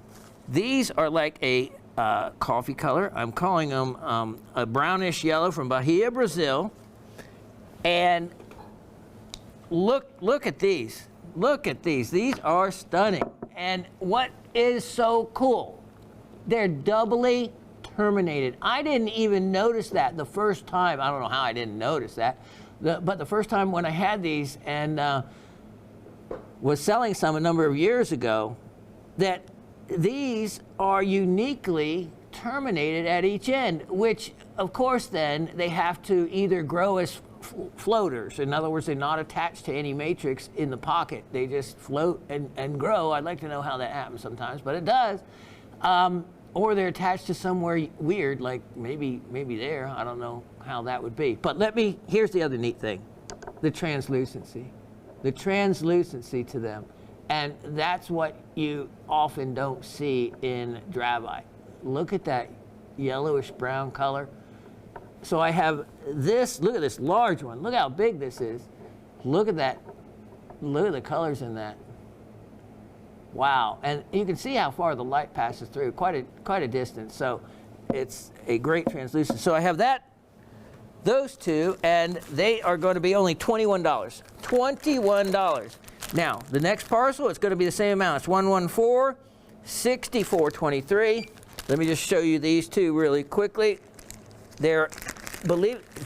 These are like a coffee color. I'm calling them a brownish yellow from Bahia, Brazil. And look at these. Look at these. These are stunning. And what is so cool? They're doubly terminated. I didn't even notice that the first time. I don't know how I didn't notice that. But the first time when I had these and was selling some a number of years ago, that these are uniquely terminated at each end, which of course then they have to either grow as floaters. In other words, they're not attached to any matrix in the pocket. They just float and grow. I'd like to know how that happens sometimes, but it does. Or they're attached to somewhere weird, like maybe there. I don't know how that would be. But here's the other neat thing. The translucency. The translucency to them. And that's what you often don't see in dravite. Look at that yellowish brown color. So I have this, look at this large one. Look how big this is. Look at that. Look at the colors in that. Wow. And you can see how far the light passes through, quite a distance. So it's a great translucent. So I have those two, and they are going to be only $21. $21. Now, the next parcel, it's going to be the same amount. It's 114, 6423. Let me just show you these two really quickly. Did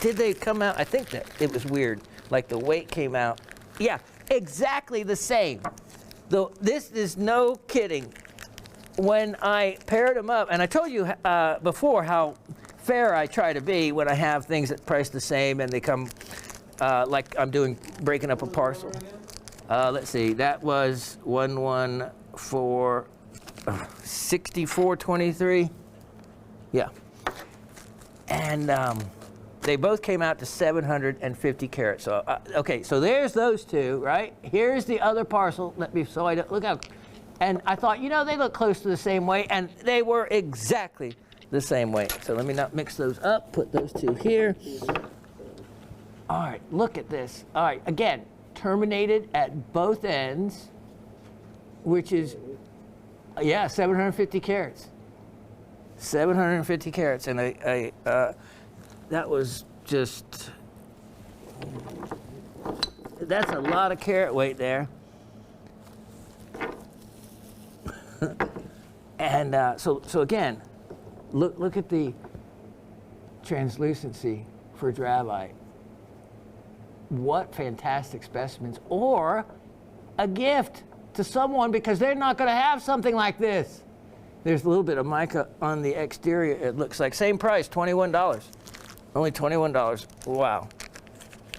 they come out? I think that it was weird. Like the weight came out. Yeah, exactly the same. Though this is no kidding. When I paired them up, and I told you before how fair I try to be when I have things that price the same and they come like I'm breaking up a parcel. Let's see, that was 114, 6423. Yeah. And they both came out to 750 carats. So, okay, so there's those two, right? Here's the other parcel. Look how, and I thought, they look close to the same weight, and they were exactly the same weight. So let me not mix those up, put those two here. All right, look at this. All right, again, terminated at both ends, which is Yeah, 750 carats. 750 carats, and that was just, that's a lot of carat weight there. And so again, look at the translucency for dravite. What fantastic specimens, or a gift to someone because they're not going to have something like this. There's a little bit of mica on the exterior, it looks like. Same price, $21. Only $21. Wow.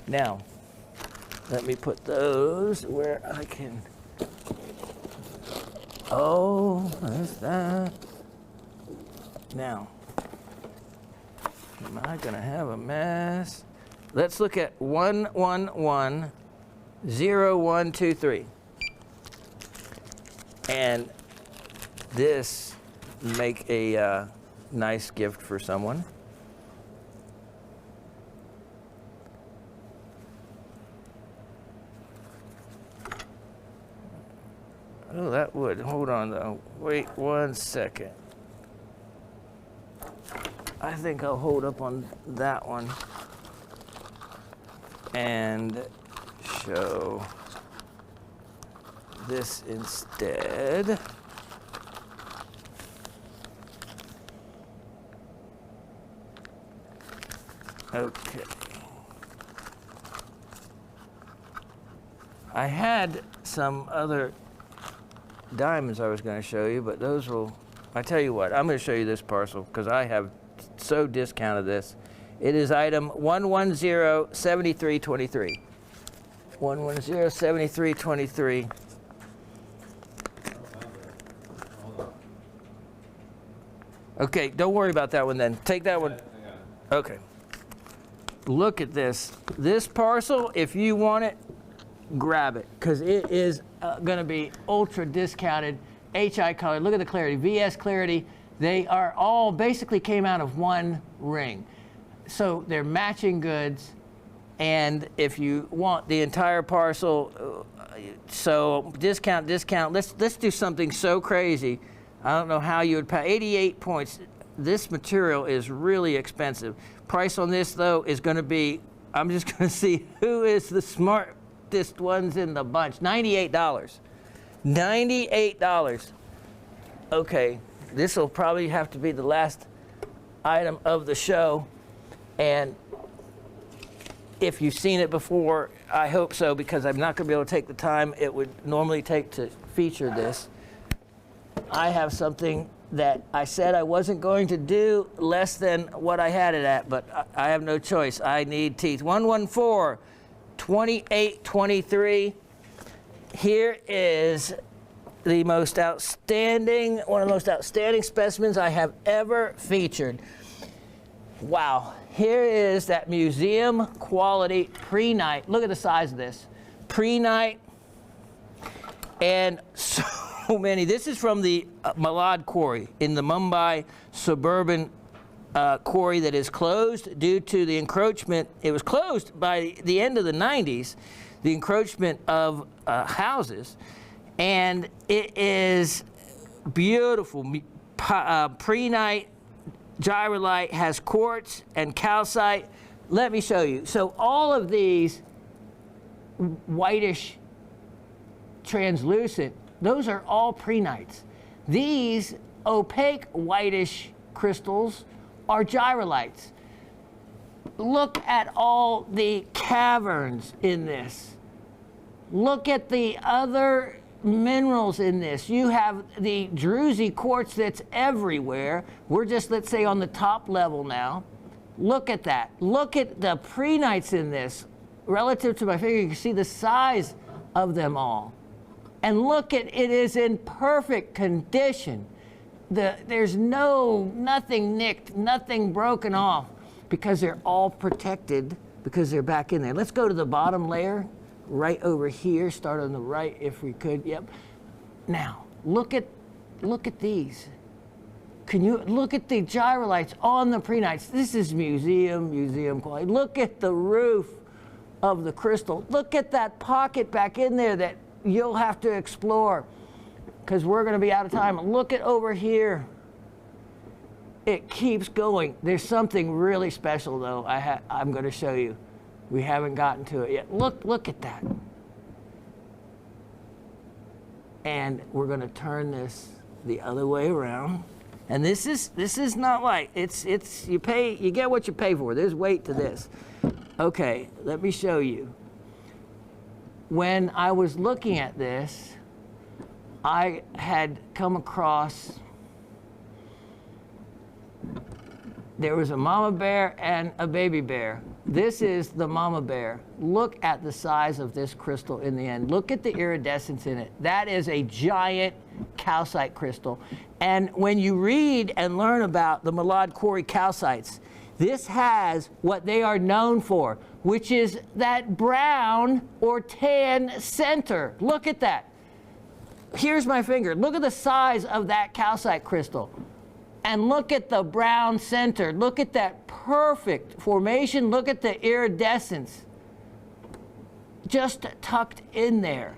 Now, let me put those where I can. Oh, there's that. Now, am I going to have a mess? Let's look at 1110123. And this make a nice gift for someone. Oh, that would. Hold on, though. Wait 1 second. I think I'll hold up on that one and show this instead. Okay. I had some other diamonds I was going to show you, but those will, I tell you what, I'm going to show you this parcel because I have so discounted this. It is item 1107323. 1107323. Okay, don't worry about that one then. Take that one. Okay. Look at this. This parcel, if you want it, grab it, because it is going to be ultra discounted. HI color. Look at the clarity. VS clarity. They are all basically came out of one ring. So they're matching goods. And if you want the entire parcel, so discount. Let's do something so crazy. I don't know how you would pay. 88 points. This material is really expensive. Price on this, though, is going to be, I'm just going to see who is the smartest ones in the bunch. $98. $98. Okay, this will probably have to be the last item of the show. And if you've seen it before, I hope so, because I'm not going to be able to take the time it would normally take to feature this. I have something that I said I wasn't going to do less than what I had it at, but I have no choice. I need teeth. 114-2823. Here is the most outstanding, one of the most outstanding specimens I have ever featured. Wow. Here is that museum quality prehnite. Look at the size of this. Prehnite, and so many. This is from the Malad quarry in the Mumbai suburban quarry that is closed due to the encroachment. It was closed by the end of the 90s, the encroachment of houses. And it is beautiful. Prehnite, gyrolite, has quartz and calcite. Let me show you. So all of these whitish, translucent, those are all prehnites. These opaque whitish crystals are gyrolites. Look at all the caverns in this. Look at the other minerals in this. You have the druzy quartz that's everywhere. We're just, let's say, on the top level now. Look at that. Look at the prehnites in this. Relative to my finger, you can see the size of them all. And look at it is in perfect condition. There's nothing nicked, nothing broken off, because they're all protected, because they're back in there. Let's go to the bottom layer, right over here. Start on the right if we could. Yep. Now look at these. Can you look at the gyrolites on the prehnites? This is museum quality. Look at the roof of the crystal. Look at that pocket back in there that you'll have to explore. because we're going to be out of time. Look at over here. It keeps going. There's something really special, though, I'm going to show you. We haven't gotten to it yet. Look at that. And we're going to turn this the other way around. And this is not like it's you get what you pay for. There's weight to this. Okay, let me show you. When I was looking at this, I had come across, there was a mama bear and a baby bear. This is the mama bear. Look at the size of this crystal in the end. Look at the iridescence in it. That is a giant calcite crystal. And when you read and learn about the Malad Quarry calcites, this has what they are known for, which is that brown or tan center. Look at that. Here's my finger. Look at the size of that calcite crystal. And look at the brown center. Look at that perfect formation. Look at the iridescence just tucked in there.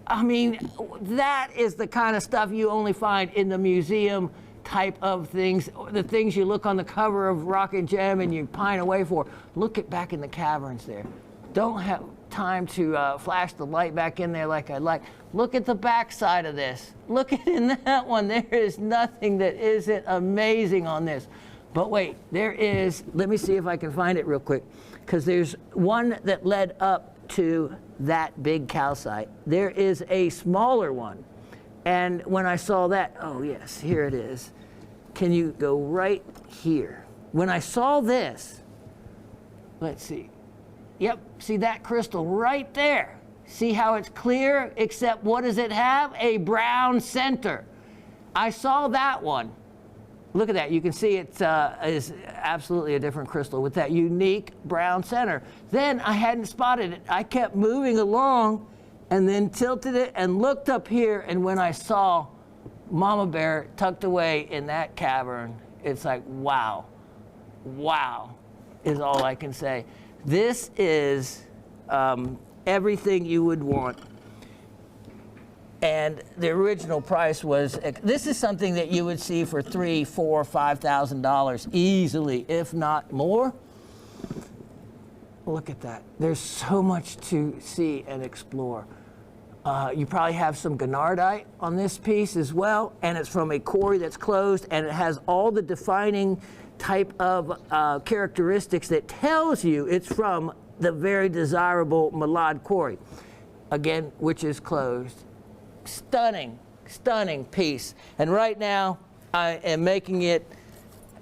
I mean, that is the kind of stuff you only find in the museum type of things, the things you look on the cover of Rock and Gem and you pine away for. Look at back in the caverns there. Don't have time to flash the light back in there like I'd like. Look at the back side of this. Look at in that one. There is nothing that isn't amazing on this. But wait, there is, let me see if I can find it real quick, because there's one that led up to that big calcite. There is a smaller one. And when I saw that, oh yes, here it is. Can you go right here? When I saw this, let's see. Yep, see that crystal right there. See how it's clear, except what does it have? A brown center. I saw that one. Look at that. You can see it is absolutely a different crystal with that unique brown center. Then I hadn't spotted it. I kept moving along and then tilted it and looked up here. And when I saw Mama Bear tucked away in that cavern, it's like, wow. Wow is all I can say. This is everything you would want. And the original price was, this is something that you would see for $3,000, $4,000, $5,000 easily, if not more. Look at that. There's so much to see and explore. You probably have some Gannardite on this piece as well, and it's from a quarry that's closed, and it has all the defining type of characteristics that tells you it's from the very desirable Malad Quarry, again, which is closed. Stunning, stunning piece. And right now, I am making it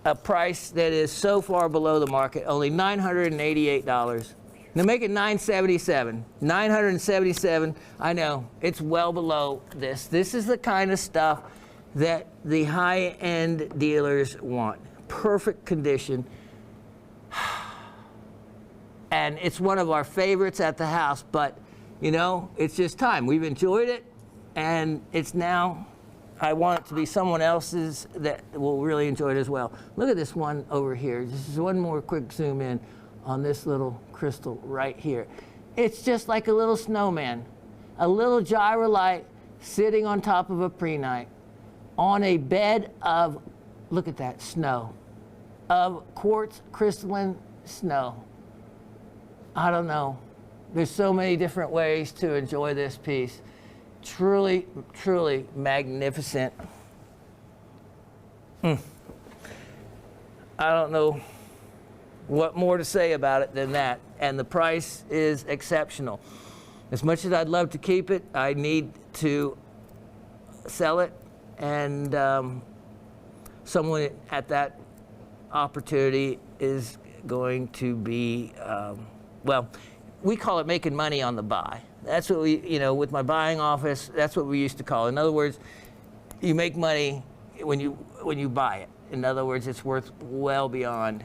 a price that is so far below the market, only $988. Now make it $977. $977, I know, it's well below this. This is the kind of stuff that the high-end dealers want. Perfect condition. And it's one of our favorites at the house, but you know, it's just time. We've enjoyed it. And it's now, I want it to be someone else's that will really enjoy it as well. Look at this one over here. This is one more quick zoom in on this little crystal right here. It's just like a little snowman, a little gyrolite sitting on top of a prehnite on a bed of, look at that, snow, of quartz crystalline snow. I don't know. There's so many different ways to enjoy this piece. Truly, truly magnificent. I don't know what more to say about it than that. And the price is exceptional. As much as I'd love to keep it, I need to sell it. And someone at that opportunity is going to be, well, we call it making money on the buy. That's what we, you know, with my buying office, that's what we used to call it. In other words, you make money when you buy it. In other words, it's worth well beyond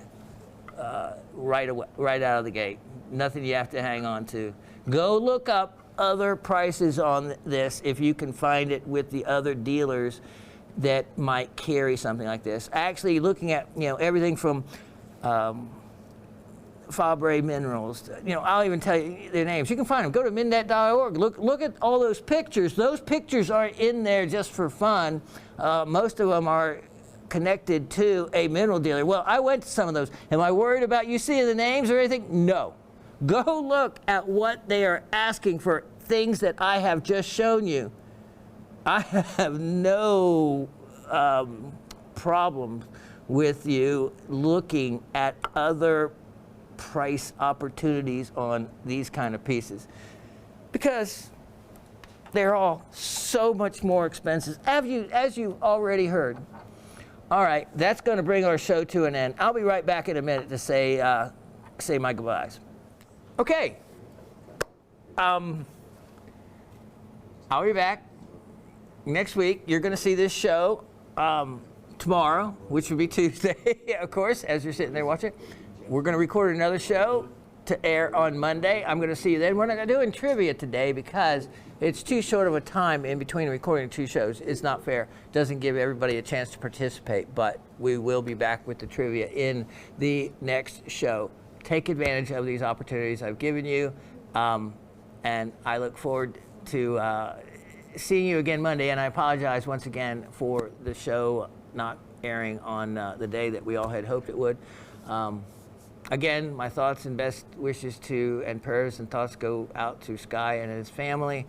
right out of the gate. Nothing you have to hang on to. Go look up other prices on this if you can find it with the other dealers that might carry something like this. Actually, looking at, you know, everything from Fabre minerals. You know, I'll even tell you their names. You can find them. Go to mindet.org. Look at all those pictures. Those pictures aren't in there just for fun. Most of them are connected to a mineral dealer. Well, I went to some of those. Am I worried about you seeing the names or anything? No. Go look at what they are asking for, things that I have just shown you. I have no problem with you looking at other price opportunities on these kind of pieces, because they're all so much more expensive, as you already heard. All right, that's going to bring our show to an end. I'll be right back in a minute to say my goodbyes. Okay. I'll be back next week. You're going to see this show tomorrow, which would be Tuesday, of course, as you're sitting there watching. We're going to record another show to air on Monday. I'm going to see you then. We're not doing trivia today because it's too short of a time in between recording two shows. It's not fair. Doesn't give everybody a chance to participate, but we will be back with the trivia in the next show. Take advantage of these opportunities I've given you, and I look forward to seeing you again Monday. And I apologize once again for the show not airing on the day that we all had hoped it would. Again, my thoughts and best wishes to, and prayers and thoughts go out to Sky and his family.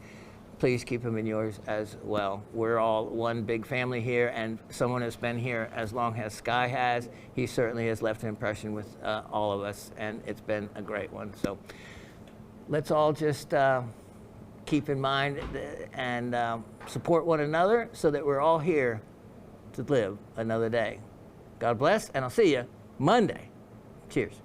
Please keep him in yours as well. We're all one big family here, and someone has been here as long as Sky has. He certainly has left an impression with all of us, and it's been a great one. So let's all just keep in mind and support one another so that we're all here to live another day. God bless, and I'll see you Monday. Cheers.